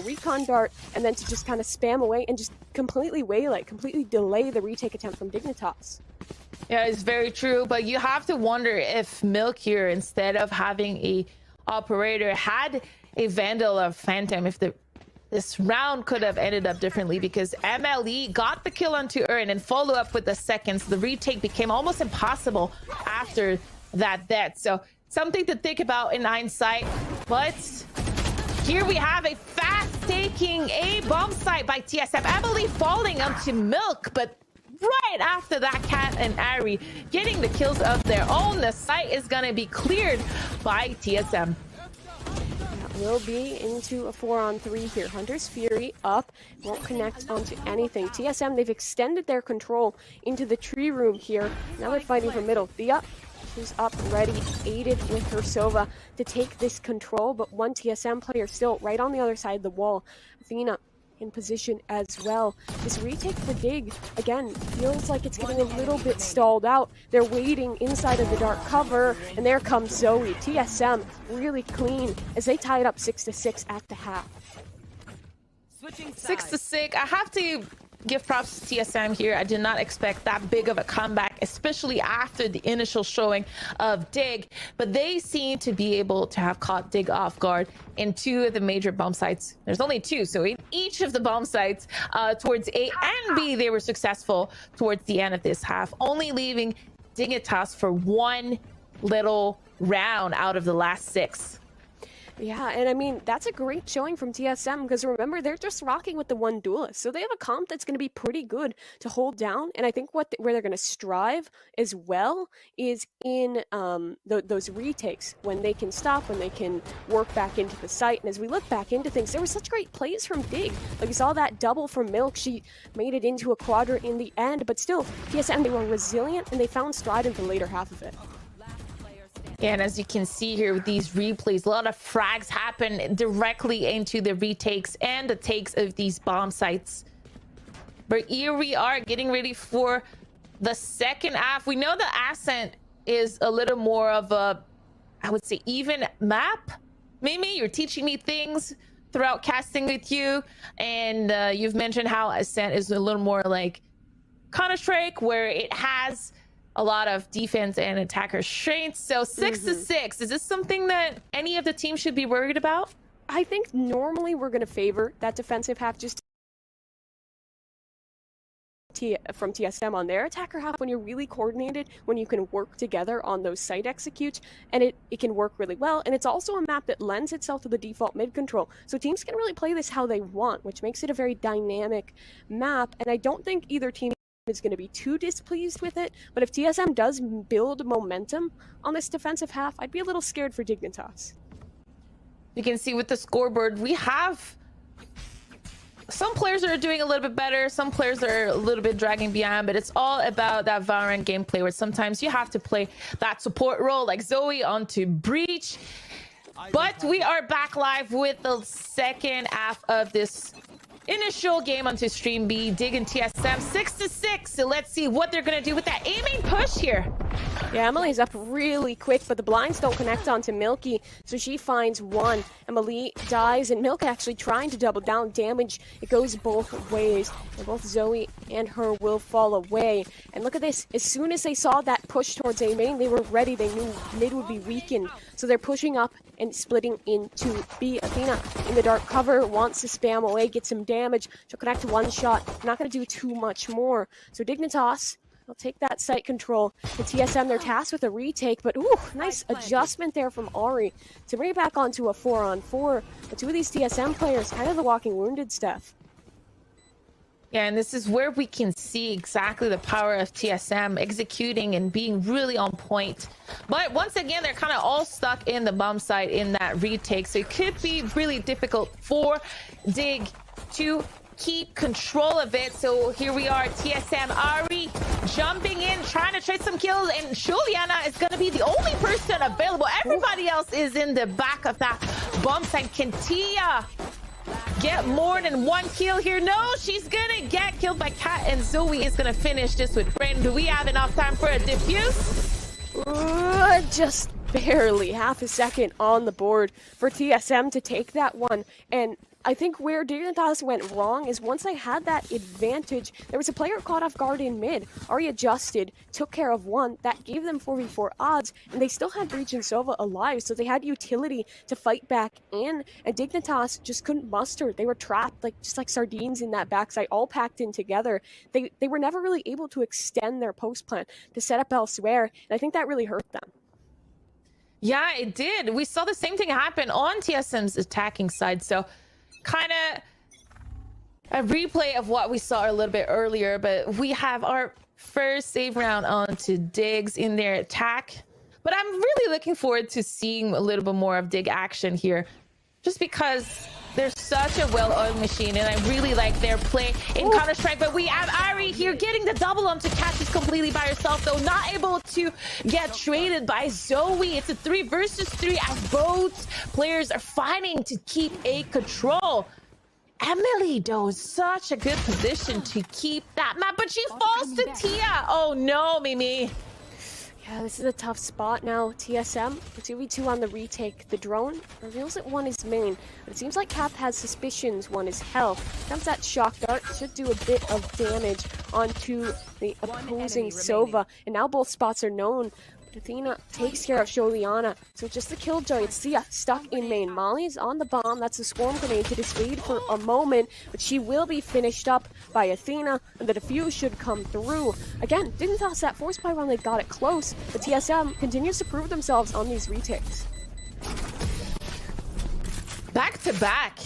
Recon dart, and then to just kind of spam away and just completely waylay, completely delay the retake attempt from Dignitas. Yeah, it's very true, but you have to wonder if Milk here, instead of having a operator, had a Vandal or Phantom, if this round could have ended up differently, because MLE got the kill onto Earn and follow up with the seconds. The retake became almost impossible after that death. So something to think about in hindsight. But here we have a fast-taking A bomb site by TSM. Emily falling onto Milk, but right after that, Cat and Ari getting the kills of their own. The site is going to be cleared by TSM. Will be into a 4-on-3 here. Hunter's Fury up, won't connect onto anything. TSM, they've extended their control into the tree room here. Now they're fighting for middle. Thea, who's up, ready, aided with her Sova to take this control, but one TSM player still right on the other side of the wall. Athena in position as well. This retake for Dig, again, feels like it's getting a little bit stalled out. They're waiting inside of the dark cover, and there comes Zoe. TSM really clean as they tie it up 6-6 at the half. 6-6. I have to give props to TSM here. I did not expect that big of a comeback, especially after the initial showing of Dig, but they seem to be able to have caught Dig off guard in 2 of the major bomb sites. There's only 2, so in each of the bomb sites towards A and B, they were successful towards the end of this half, only leaving Dignitas for 1 little round out of the last 6. Yeah, and I mean, that's a great showing from TSM, because remember, they're just rocking with the one duelist. So they have a comp that's going to be pretty good to hold down. And I think where they're going to strive as well is in those retakes, when they can stop, when they can work back into the site. And as we look back into things, there were such great plays from Dig. Like, we saw that double from Milk. She made it into a quadrant in the end, but still, TSM, they were resilient, and they found stride in the later half of it. Yeah, and as you can see here with these replays, a lot of frags happen directly into the retakes and the takes of these bomb sites. But here we are getting ready for the second half. We know the Ascent is a little more of a, I would say, even map. Mimi, you're teaching me things throughout casting with you, and you've mentioned how Ascent is a little more like Counter-Strike, where it has a lot of defense and attacker strengths. So 6-6, is this something that any of the teams should be worried about? I think normally we're going to favor that defensive half just from TSM on their attacker half, when you're really coordinated, when you can work together on those site executes, and it can work really well. And it's also a map that lends itself to the default mid control, so teams can really play this how they want, which makes it a very dynamic map. And I don't think either team is going to be too displeased with it, but if TSM does build momentum on this defensive half, I'd be a little scared for Dignitas. You can see with the scoreboard, we have some players that are doing a little bit better, some players that are a little bit dragging behind, but it's all about that VALORANT gameplay, where sometimes you have to play that support role, like Zoe onto Breach. But we are back live with the second half of this initial game onto Stream B, Dig and TSM 6-6. So let's see what they're gonna do with that A-main push here. Yeah, Emily's up really quick, but the blinds don't connect onto Milky, so she finds one. Emily dies, and Milky actually trying to double down damage. It goes both ways, and both Zoe and her will fall away. And look at this, as soon as they saw that push towards A-main, they were ready. They knew mid would be weakened, so they're pushing up and splitting into B. Athena in the dark cover, wants to spam away, get some damage. She'll connect one shot, not going to do too much more. So Dignitas, they'll take that site control. The TSM, they're tasked with a retake, but ooh, nice adjustment there from Ari to bring it back onto a 4-on-4. But two of these TSM players, kind of the walking wounded stuff. Yeah, and this is where we can see exactly the power of TSM executing and being really on point. But once again, they're kind of all stuck in the bomb site in that retake. So it could be really difficult for Dig to keep control of it. So here we are, TSM, Ari jumping in, trying to trade some kills, and Juliana is going to be the only person available. Everybody else is in the back of that bomb site. Can Tia get more than one kill here? No, she's gonna get killed by Kat, and Zoe is gonna finish this with Bryn. Do we have enough time for a defuse? Just barely, half a second on the board for TSM to take that one. And I think where Dignitas went wrong is once they had that advantage, there was a player caught off guard in mid. Ari adjusted, took care of one, that gave them 4v4 odds, and they still had Breach and Sova alive, so they had utility to fight back in, and Dignitas just couldn't muster. They were trapped, just like sardines in that backside, all packed in together. They were never really able to extend their post plan to set up elsewhere, and I think that really hurt them. Yeah, it did. We saw the same thing happen on TSM's attacking side, so kind of a replay of what we saw a little bit earlier, but we have our first save round onto Diggs in their attack. But I'm really looking forward to seeing a little bit more of Dig action here, just because they're such a well-oiled machine, and I really like their play in Counter-Strike. But we have Ari here getting the double onto Kat. She's completely by herself, though, not able to get traded by Zoe. It's a 3 versus 3 as both players are fighting to keep a control. Emily, though, is such a good position to keep that map, but she falls to Tia. Oh no, Mimi. Yeah, this is a tough spot now. TSM, 2v2 on the retake. The drone reveals that one is main, but it seems like Cap has suspicions one is hell. Comes that shock dart, should do a bit of damage onto the opposing Sova, and now both spots are known. Athena takes care of Sholiana, so just the killjoy. It's Sia stuck in main. Molly's on the bomb. That's a swarm grenade to dissuade for a moment, but she will be finished up by Athena, and the defuse should come through. Again, didn't toss that force play run. They got it close, but TSM continues to prove themselves on these retakes. Back to back.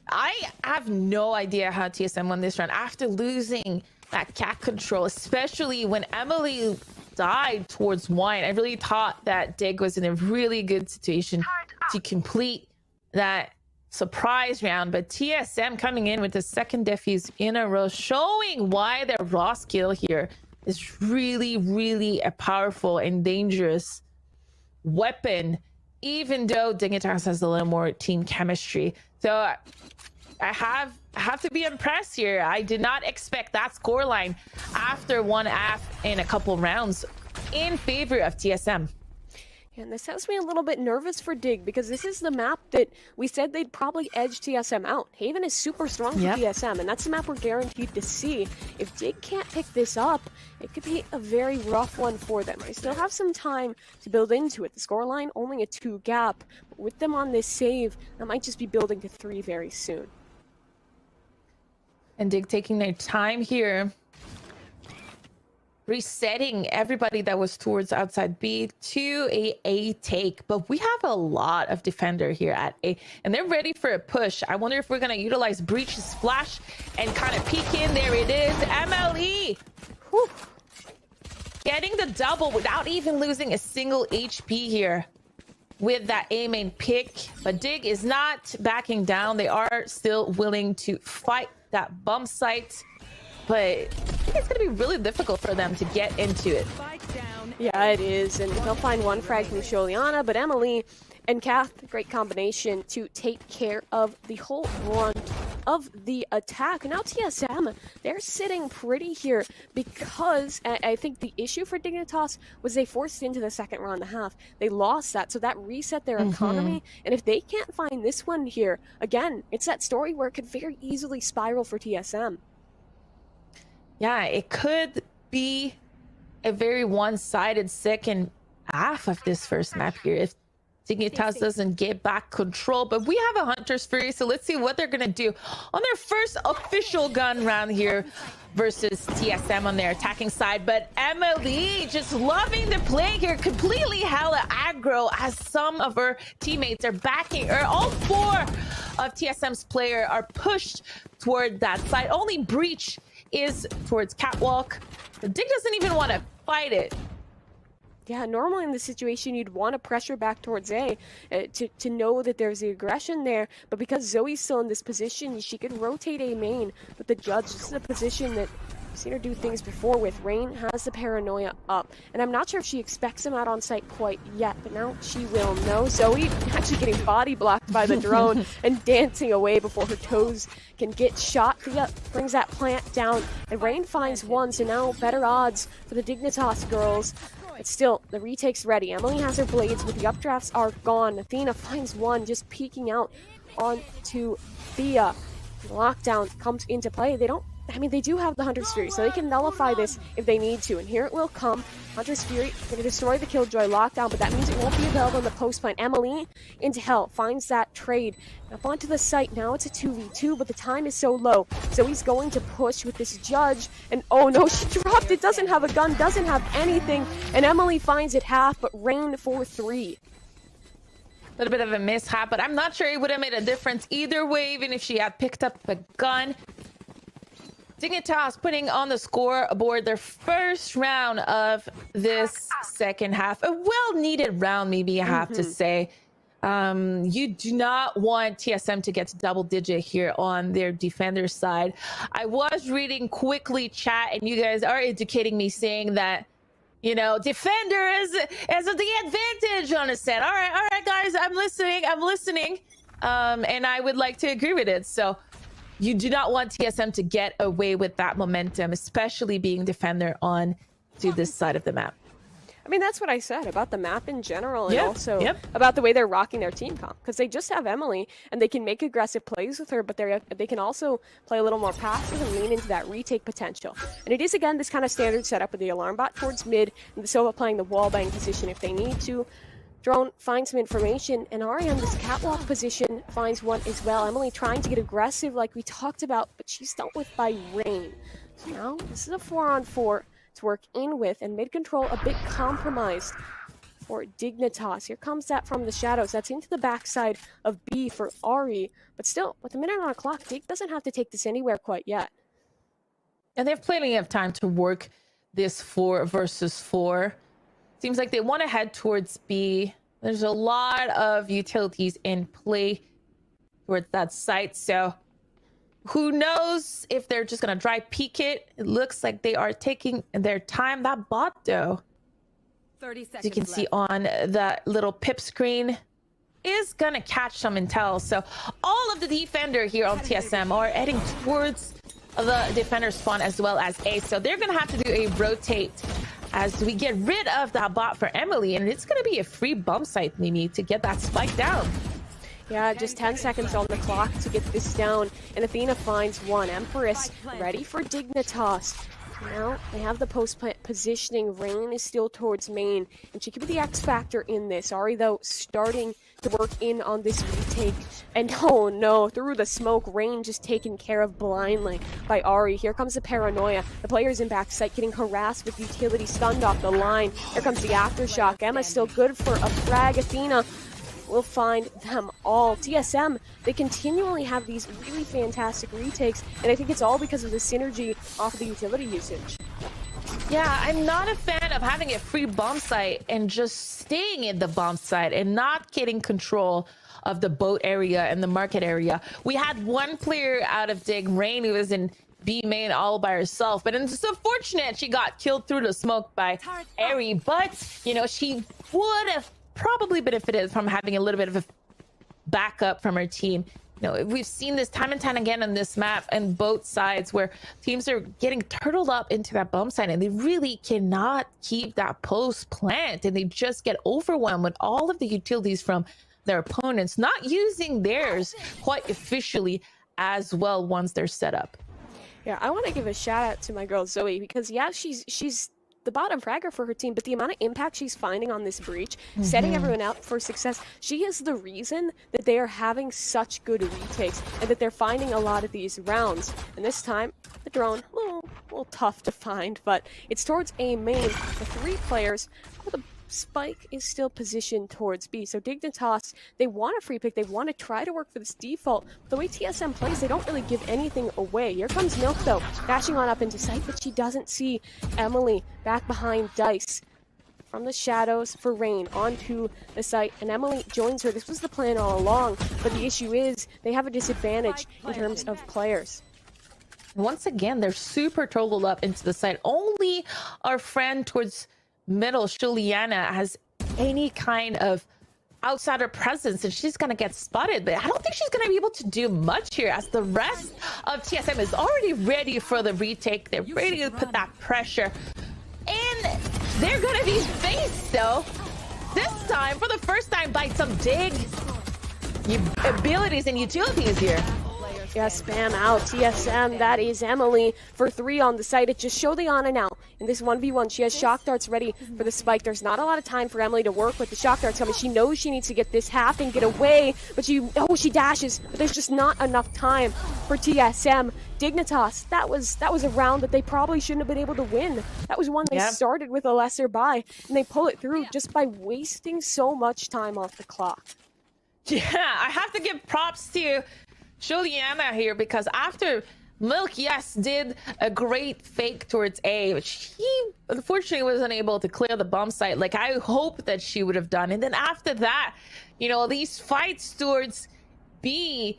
I have no idea how TSM won this round after losing that cat control, especially when Emily died towards wine. I really thought that Dig was in a really good situation to complete that surprise round, but TSM coming in with the second defuse in a row, showing why their raw skill here is really, really a powerful and dangerous weapon, even though Dignitas has a little more team chemistry. So I have to be impressed here. I did not expect that scoreline after one half in a couple rounds in favor of TSM. And this has me a little bit nervous for Dig, because this is the map that we said they'd probably edge TSM out. Haven is super strong for TSM, and that's the map we're guaranteed to see. If Dig can't pick this up, it could be a very rough one for them. They still have some time to build into it. The scoreline, only a 2 gap. But with them on this save, that might just be building to 3 very soon. And Dig taking their time here, resetting everybody that was towards outside B to a take. But we have a lot of defender here at A, and they're ready for a push. I wonder if we're going to utilize Breach's flash and kind of peek in. There it is, MLE. Whew. Getting the double without even losing a single HP here with that A main pick. But Dig is not backing down. They are still willing to fight that bump site, but I think it's going to be really difficult for them to get into it. Yeah, it is, and they'll find one frag from Sholiana, but Emily and Kath, great combination to take care of the whole run of the attack. Now TSM, they're sitting pretty here because I think the issue for Dignitas was they forced into the second round and a half. They lost that, so that reset their economy. And if they can't find this one here, again, it's that story where it could very easily spiral for TSM. Yeah, it could be a very one-sided second half of this first map here if Dignitas doesn't get back control. But we have a Hunter's Fury, so let's see what they're gonna do on their first official gun round here versus TSM on their attacking side. But Emily just loving the play here, completely hella aggro as some of her teammates are backing her. All four of TSM's player are pushed toward that side. Only Breach is towards Catwalk. But Dig doesn't even want to fight it. Yeah, normally in this situation, you'd want to pressure back towards A to know that there's the aggression there. But because Zoe's still in this position, she could rotate A main. But the Judge, this is a position that I've seen her do things before with. Rain has the paranoia up. And I'm not sure if she expects him out on site quite yet, but now she will know. Zoe actually getting body blocked by the drone and dancing away before her toes can get shot. Thea brings that plant down, and Rain finds one, so now better odds for the Dignitas girls. But still, the retake's ready. Emily has her blades, but the updrafts are gone. Athena finds one, just peeking out onto Thea. The lockdown comes into play. They do have the Hunter's Fury, so they can nullify this if they need to. And here it will come. Hunter's Fury going to destroy the Killjoy lockdown, but that means it won't be available in the post plant. Emily into hell finds that trade. Up onto the site. Now it's a 2v2, but the time is so low. So he's going to push with this Judge. And oh no, she dropped it. Doesn't have a gun, doesn't have anything. And Emily finds it half, but Rain for 3. A little bit of a mishap, but I'm not sure it would have made a difference either way, even if she had picked up a gun. Dignitas putting on the scoreboard their first round of this second half. A well-needed round, maybe I have to say. You do not want TSM to get to double-digit here on their defender side. I was reading quickly chat, and you guys are educating me, saying that, you know, defender is the advantage on a set. All right, guys, I'm listening. And I would like to agree with it. So you do not want TSM to get away with that momentum, especially being defender on to this side of the map. I mean, that's what I said about the map in general, and also about the way they're rocking their team comp. Because they just have Emily, and they can make aggressive plays with her, but they can also play a little more passive and lean into that retake potential. And it is, again, this kind of standard setup with the alarm bot towards mid, and the Sova playing the wallbang position if they need to. Drone finds some information, and Ari on this catwalk position finds one as well. Emily trying to get aggressive like we talked about, but she's dealt with by Rain. So now this is a 4-on-4 to work in with, and mid control a bit compromised for Dignitas. Here comes that from the shadows. That's into the backside of B for Ari, but still, with a minute on the clock, Dig doesn't have to take this anywhere quite yet. And they have plenty of time to work this 4 versus 4. Seems like they want to head towards B. There's a lot of utilities in play towards that site. So who knows if they're just going to dry peek it. It looks like they are taking their time. That bot, though, 30 seconds as you can see on the little pip screen, is going to catch some intel. So all of the defender here on TSM are heading towards the defender spawn as well as A. So they're going to have to do a rotate as we get rid of that bot for Emily, and it's going to be a free bump site we need to get that spike down. Yeah, just 10 seconds on the clock to get this down, and Athena finds one. Empress ready for Dignitas. Now they have the post plant positioning. Rain is still towards main, and she could be the X factor in this. Ari, though, starting to work in on this retake. And oh no, through the smoke, Rain just taken care of blindly by Ari. Here comes the paranoia. The players in backside getting harassed with utility, stunned off the line. Here comes the aftershock. Emma's still good for a frag. Athena will find them all. TSM, they continually have these really fantastic retakes, and I think it's all because of the synergy off of the utility usage. Yeah, I'm not a fan of having a free bomb site and just staying in the bomb site and not getting control of the boat area and the market area. We had one player out of Dig, Rain, who was in B main all by herself, but it's so fortunate she got killed through the smoke by Ari, but, you know, she would have probably benefited from having a little bit of a backup from her team You know, we've seen this time and time again on this map and both sides where teams are getting turtled up into that bomb site and they really cannot keep that post plant, and they just get overwhelmed with all of the utilities from their opponents, not using theirs quite efficiently as well once they're set up. Yeah, I want to give a shout out to my girl Zoe, because yeah, she's the bottom fragger for her team, but the amount of impact she's finding on this breach, setting everyone up for success, she is the reason that they are having such good retakes and that they're finding a lot of these rounds. And this time, the drone, a little tough to find, but it's towards A main. The 3 players, the spike is still positioned towards B. So Dignitas, they want a free pick. They want to try to work for this default. The way TSM plays, they don't really give anything away. Here comes Milk, though, dashing on up into sight, but she doesn't see Emily back behind Dice. From the shadows for Rain onto the site, and Emily joins her. This was the plan all along, but the issue is they have a disadvantage in terms of players. Once again, they're super turtled up into the site. Only our friend towards middle, Juliana, has any kind of outsider presence, and she's gonna get spotted, but I don't think she's gonna be able to do much here, as the rest of TSM is already ready for the retake. They're ready to put that pressure, and they're gonna be faced though this time for the first time by some big abilities and utilities here. Yeah, spam out TSM. That is Emily for 3 on the site. It's just Sholiana now in this 1v1. She has shock darts ready for the spike. There's not a lot of time for Emily to work with the shock darts coming. She knows she needs to get this half and get away, but she dashes. But there's just not enough time for TSM. Dignitas, that was a round that they probably shouldn't have been able to win. That was one they started with a lesser buy, and they pull it through just by wasting so much time off the clock. Yeah, I have to give props to Juliana here, because after Milk, yes, did a great fake towards A, but she unfortunately wasn't able to clear the bomb site like I hope that she would have done. And then after that, you know, these fights towards B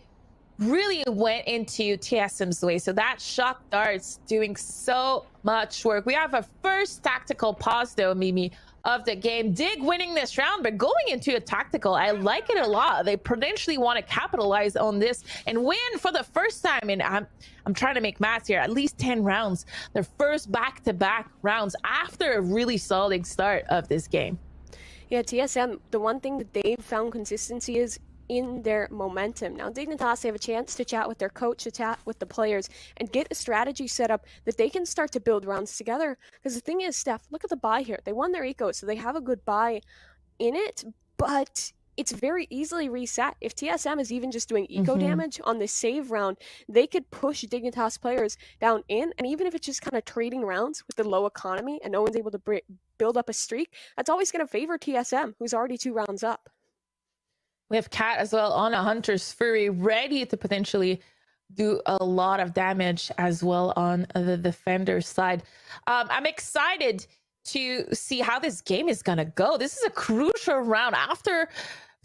really went into TSM's way. So that shock darts doing so much work. We have a first tactical pause though, Mimi, of the game. Dig winning this round, but going into a tactical, I like it a lot. They potentially want to capitalize on this and win for the first time. And I'm trying to make math here, at least 10 rounds, their first back-to-back rounds after a really solid start of this game. Yeah, TSM, the one thing that they've found consistency is in their momentum. Now, Dignitas, they have a chance to chat with their coach, to chat with the players, and get a strategy set up that they can start to build rounds together. Because the thing is, Steph, look at the buy here. They won their eco, so they have a good buy in it, but it's very easily reset. If TSM is even just doing eco damage on this save round, they could push Dignitas players down in, and even if it's just kind of trading rounds with the low economy and no one's able to build up a streak, that's always going to favor TSM, who's already 2 rounds up. We have Cat as well on a Hunter's Fury, ready to potentially do a lot of damage as well on the defender side. I'm excited to see how this game is going to go. This is a crucial round after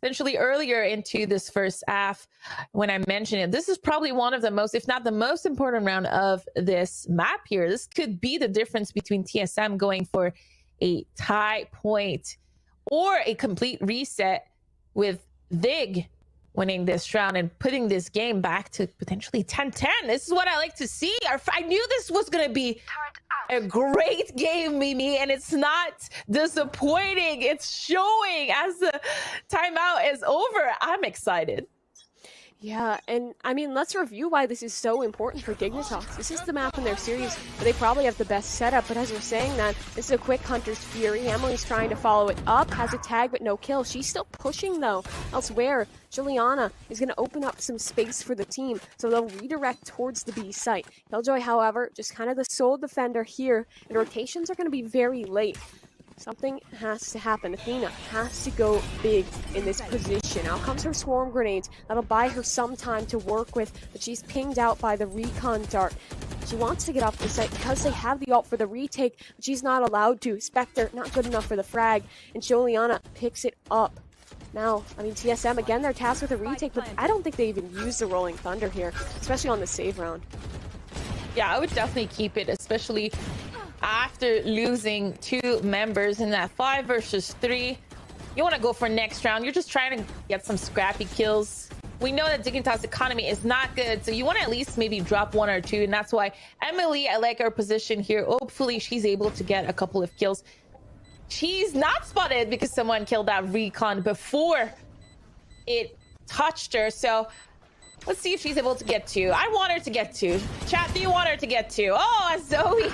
potentially earlier into this first half. When I mentioned it, this is probably one of the most, if not the most important round of this map here. This could be the difference between TSM going for a tie point or a complete reset, with Dig winning this round and putting this game back to potentially 10-10. This is what I like to see. I knew this was going to be a great game, Mimi, and it's not disappointing. It's showing as the timeout is over. I'm excited. Yeah, and I mean, let's review why this is so important for Dignitas. This is the map in their series where they probably have the best setup, but as we're saying that, this is a quick Hunter's Fury. Emily's trying to follow it up, has a tag but no kill. She's still pushing though. Elsewhere, Juliana is going to open up some space for the team, so they'll redirect towards the B site. Killjoy, however, just kind of the sole defender here, and rotations are going to be very late. Something has to happen. Athena has to go big in this position. Out comes her swarm grenades. That'll buy her some time to work with, but she's pinged out by the recon dart. She wants to get off the site because they have the ult for the retake, but she's not allowed to. Spectre, not good enough for the frag, and Juliana picks it up. Now, I mean, TSM, again, they're tasked with a retake, but I don't think they even use the Rolling Thunder here, especially on the save round. Yeah, I would definitely keep it, especially after losing 2 members in that 5 versus 3. You want to go for next round. You're just trying to get some scrappy kills we know that Dignitas' economy is not good, so you want to at least maybe drop 1 or 2, and that's why Emily, I like her position here. Hopefully she's able to get a couple of kills. She's not spotted because someone killed that recon before it touched her, so let's see if she's able to get 2. I want her to get 2. Chat, do you want her to get 2? Oh, Zoe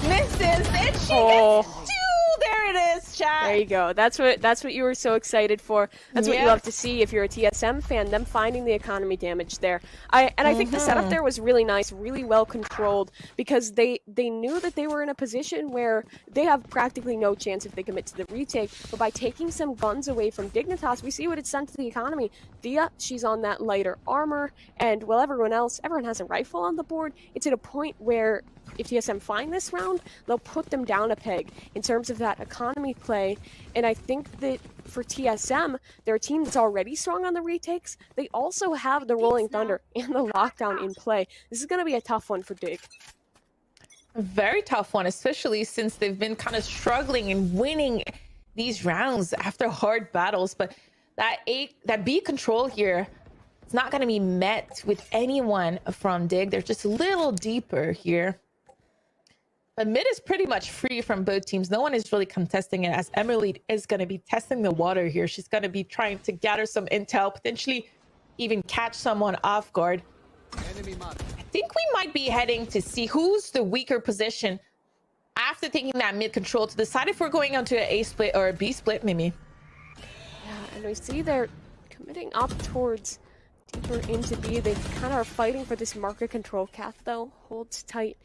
misses, and she gets 2. There it is, chat. There you go. That's what you were so excited for. That's what you love to see if you're a TSM fan, them finding the economy damage there. I think the setup there was really nice, really well controlled, because they knew that they were in a position where they have practically no chance if they commit to the retake, but by taking some guns away from Dignitas, we see what it's done to the economy. Thea, she's on that lighter armor, and while everyone has a rifle on the board, it's at a point where if TSM find this round, they'll put them down a peg in terms of that economy play. And I think that for TSM, they're a team that's already strong on the retakes. They also have the Rolling Thunder and the lockdown in play. This is going to be a tough one for Dig. A very tough one, especially since they've been kind of struggling and winning these rounds after hard battles. But that B control here, it's not going to be met with anyone from Dig. They're just a little deeper here. But mid is pretty much free from both teams. No one is really contesting it, as Emily is going to be testing the water here. She's going to be trying to gather some intel, potentially even catch someone off guard. I think we might be heading to see who's the weaker position after taking that mid control to decide if we're going onto an A split or a B split, maybe. Yeah, and we see they're committing up towards deeper into B. They kind of are fighting for this market control. Cath, though, holds tight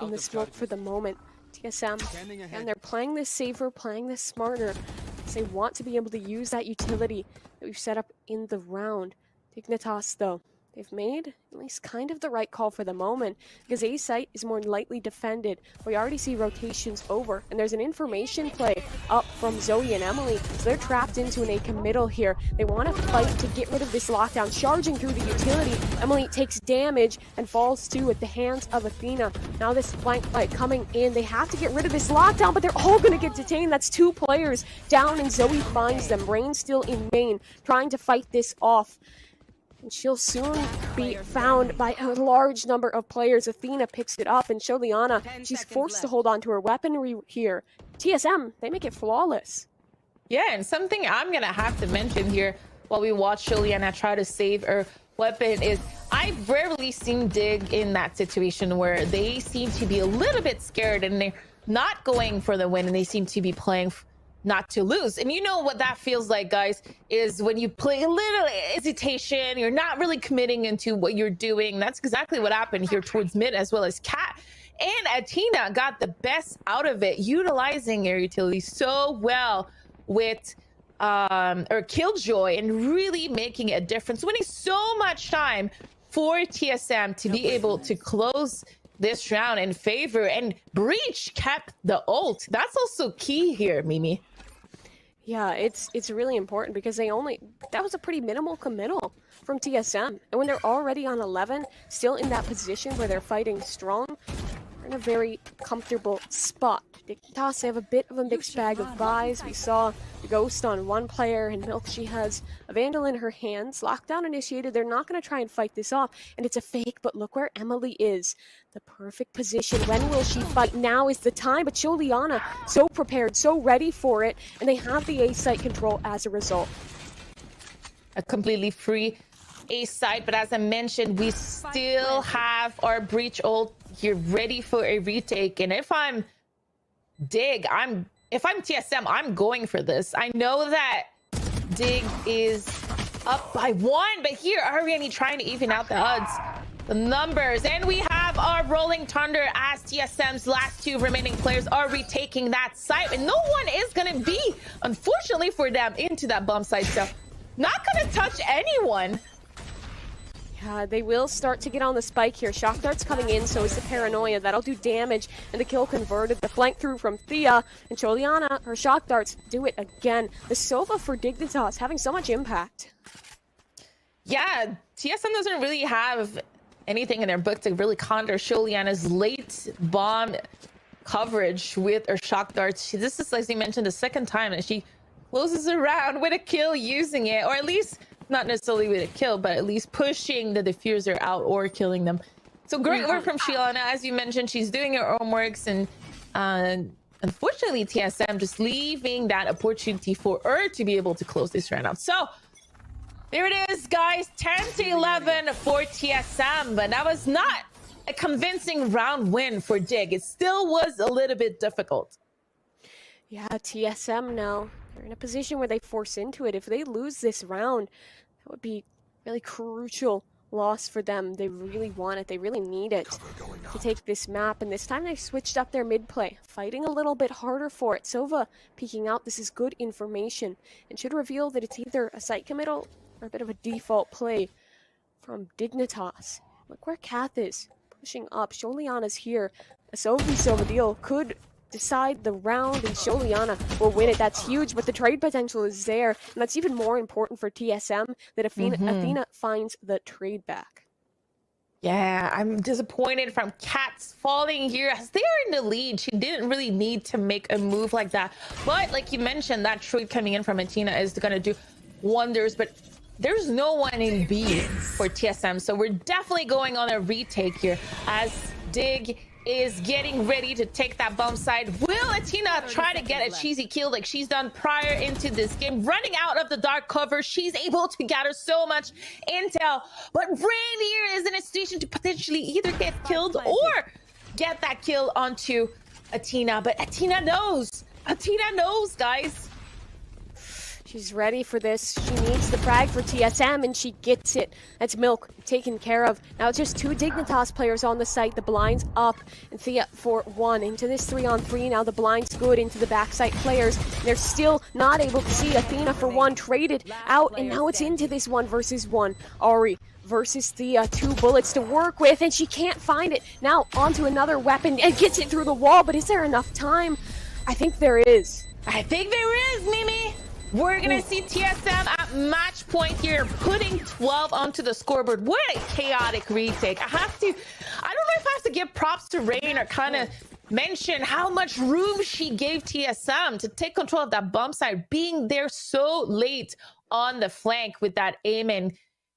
in the smoke for the moment. TSM, and they're playing this safer, playing this smarter, because they want to be able to use that utility that we've set up in the round. Dignitas, though, they've made at least kind of the right call for the moment, because A site is more lightly defended. We already see rotations over, and there's an information play up from Zoe and Emily, so they're trapped into an A committal here. They want to fight to get rid of this lockdown, charging through the utility. Emily takes damage and falls too at the hands of Athena. Now this flank fight coming in. They have to get rid of this lockdown, but they're all going to get detained. That's 2 players down, and Zoe finds them. Rain still in main, trying to fight this off. And she'll soon be found by a large number of players. Athena picks it up, and Sholiana, she's forced to hold on to her weaponry here. TSM, they make it flawless. Yeah, and something I'm going to have to mention here while we watch Sholiana try to save her weapon is I've rarely seen Dig in that situation where they seem to be a little bit scared and they're not going for the win, and they seem to be playing not to lose. And you know what that feels like, guys, is when you play a little hesitation, you're not really committing into what you're doing. That's exactly what happened here towards mid, as well as Cat. And Athena got the best out of it, utilizing air utility so well with or Killjoy, and really making a difference, winning so much time for TSM to be able to close this round in favor. And Breach kept the ult. That's also key here, Mimi. Yeah, it's really important, because that was a pretty minimal committal from TSM. And when they're already on 11, still in that position where they're fighting strong, they're in a very comfortable spot. Dignitas have a bit of a mixed bag of buys. We saw the Ghost on one player, and Milk, she has a Vandal in her hands. Lockdown initiated. They're not going to try and fight this off, and it's a fake, but look where Emily is. The perfect position. When will she fight? Now is the time, but Sholiana, so prepared, so ready for it, and they have the A site control as a result. A completely free A site, but as I mentioned, we still have our Breach ult here ready for a retake. And if I'm Dig, if I'm TSM, I'm going for this. I know that Dig is up by 1, but here Ariane trying to even out the odds, the numbers, and we have our Rolling Thunder as TSM's last 2 remaining players are retaking that site, and no one is going to be, unfortunately for them, into that bomb site, so not going to touch anyone. They will start to get on the spike here. Shock dart's coming in, so is the paranoia. That'll do damage, and the kill converted. The flank through from Thea, and Sholiana, her shock darts do it again. The Sova for Dignitas having so much impact. Yeah, TSM doesn't really have anything in their book to really counter Sholiana's late bomb coverage with her shock darts. This is, as you mentioned, the second time that she closes around with a kill using it, or at least not necessarily with a kill, but at least pushing the diffuser out or killing them. So great work from Shielana. As you mentioned, she's doing her own works, and unfortunately TSM just leaving that opportunity for her to be able to close this round out. So there it is, guys, 10-11 for TSM, but that was not a convincing round win for Dig. It still was a little bit difficult. Yeah, TSM now, they're in a position where they force into it. If they lose this round, that would be really crucial loss for them. They really want it. They really need it to take this map. And this time they switched up their mid play, fighting a little bit harder for it. Sova peeking out. This is good information and should reveal that it's either a site committal or a bit of a default play from Dignitas. Look where Kath is pushing up. Sholiana's here. A Sova deal could decide the round, and Sholiana will win it. That's huge, but the trade potential is there, and that's even more important for TSM, that Athena finds the trade back. Yeah, I'm disappointed from Cats falling here as they are in the lead. She didn't really need to make a move like that, but like you mentioned, that trade coming in from Athena is going to do wonders. But there's no one in B for TSM, so we're definitely going on a retake here as Dig is getting ready to take that bomb side. Will Athena try to get a cheesy kill like she's done prior into this game? Running out of the dark cover, she's able to gather so much intel, but Rainier is in a situation to potentially either get killed or get that kill onto Athena. But Athena knows, guys. She's ready for this. She needs the frag for TSM, and she gets it. That's Milk taken care of. Now it's just two Dignitas players on the site. The blind's up, and Thea for one. Into this 3-on-3. Now the blind's good into the backside players. They're still not able to see Athena for one. Traded out, and now it's into this 1v1. Ari versus Thea. 2 bullets to work with, and she can't find it. Now onto another weapon, and gets it through the wall, but is there enough time? I think there is. I think there is, Mimi. We're gonna see TSM at match point here, putting 12 onto the scoreboard. What a chaotic retake. I don't know if I have to give props to Rain or kind of mention how much room she gave TSM to take control of that bomb site, being there so late on the flank with that aim and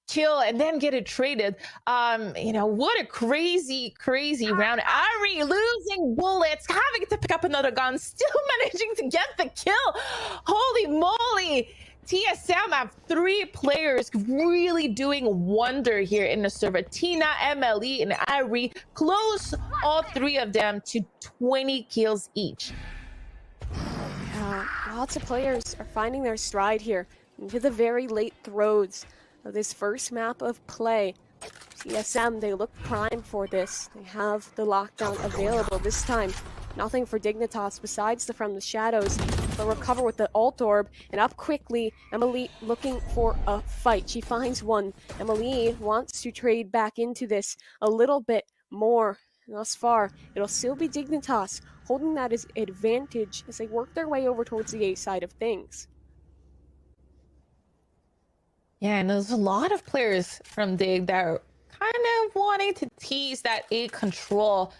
kill and then get it traded. You know, what a crazy round. Ari losing bullets, having to pick up another gun, still managing to get the kill. Holy moly. TSM have 3 players really doing wonder here in the server. Tina, MLE, and Ari close all 3 of them to 20 kills each. Lots of players are finding their stride here into the very late throes of this first map of play. TSM, they look primed for this. They have the lockdown available this time. Nothing for Dignitas besides the From the Shadows. They'll recover with the ult orb, and up quickly, Emily looking for a fight. She finds one. Emily wants to trade back into this a little bit more. Thus far, it'll still be Dignitas holding that as advantage as they work their way over towards the A side of things. Yeah, and there's a lot of players from Dig that are kind of wanting to tease that A control,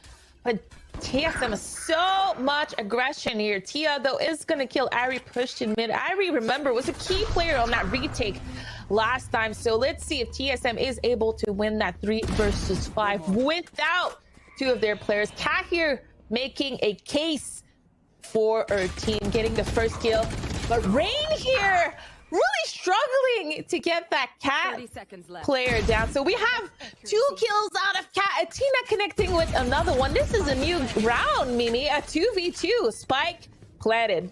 but TSM has so much aggression here. Tia, though, is going to kill Ari, pushed in mid. Ari, remember, was a key player on that retake last time, so let's see if TSM is able to win that 3 versus 5 without 2 of their players. Cat here making a case for her team, getting the first kill, but Rain here really struggling to get that Cat player down. So we have 2 kills out of Cat. Athena connecting with another one. This is a new round, Mimi. A 2v2. Spike planted.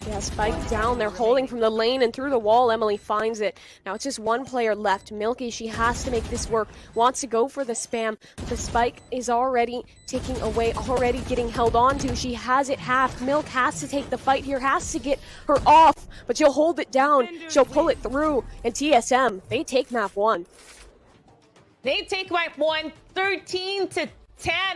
Yeah, Spike down. They're holding from the lane and through the wall. Emily finds it. Now it's just 1 player left. Milky, she has to make this work. Wants to go for the spam. But the Spike is already taking away, already getting held on to. She has it half. Milk has to take the fight here, has to get her off. But she'll hold it down. She'll pull it through. And TSM, they take map 1. They take map 1, 13-10,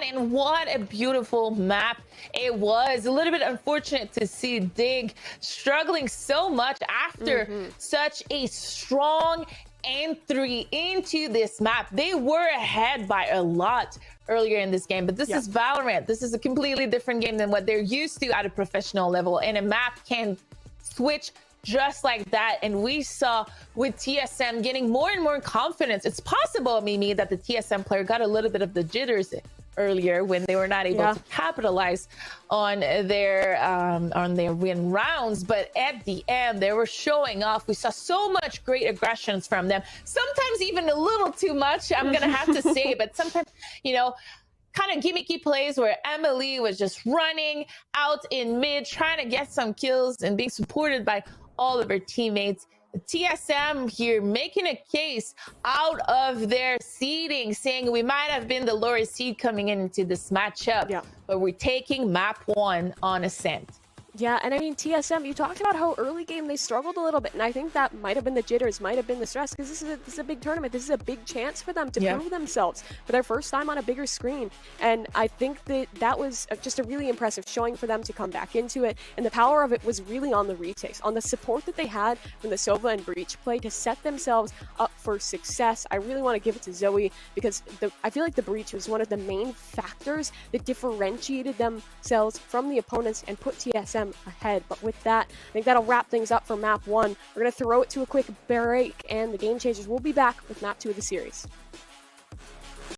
and what a beautiful map it was. A little bit unfortunate to see Dig struggling so much after such a strong entry into this map. They were ahead by a lot earlier in this game, but this is Valorant. This is a completely different game than what they're used to at a professional level, and a map can switch just like that. And we saw with TSM getting more and more confidence. It's possible, Mimi, that the TSM player got a little bit of the jitters earlier when they were not able to capitalize on their win rounds, but at the end they were showing off. We saw so much great aggressions from them, sometimes even a little too much, I'm gonna have to say. But sometimes, you know, kind of gimmicky plays where Emily was just running out in mid trying to get some kills and being supported by all of her teammates. TSM here making a case out of their seeding, saying we might have been the lowest seed coming into this matchup, but we're taking map 1 on Ascent. Yeah, and I mean, TSM, you talked about how early game they struggled a little bit, and I think that might have been the jitters, might have been the stress, because this is a big tournament. This is a big chance for them to prove themselves for their first time on a bigger screen. And I think that was just a really impressive showing for them to come back into it, and the power of it was really on the retakes, on the support that they had from the Sova and Breach play to set themselves up for success. I really want to give it to Zoe, because I feel like the Breach was one of the main factors that differentiated themselves from the opponents and put TSM ahead. But with that, I think that'll wrap things up for map 1. We're going to throw it to a quick break, and the Game Changers will be back with map 2 of the series.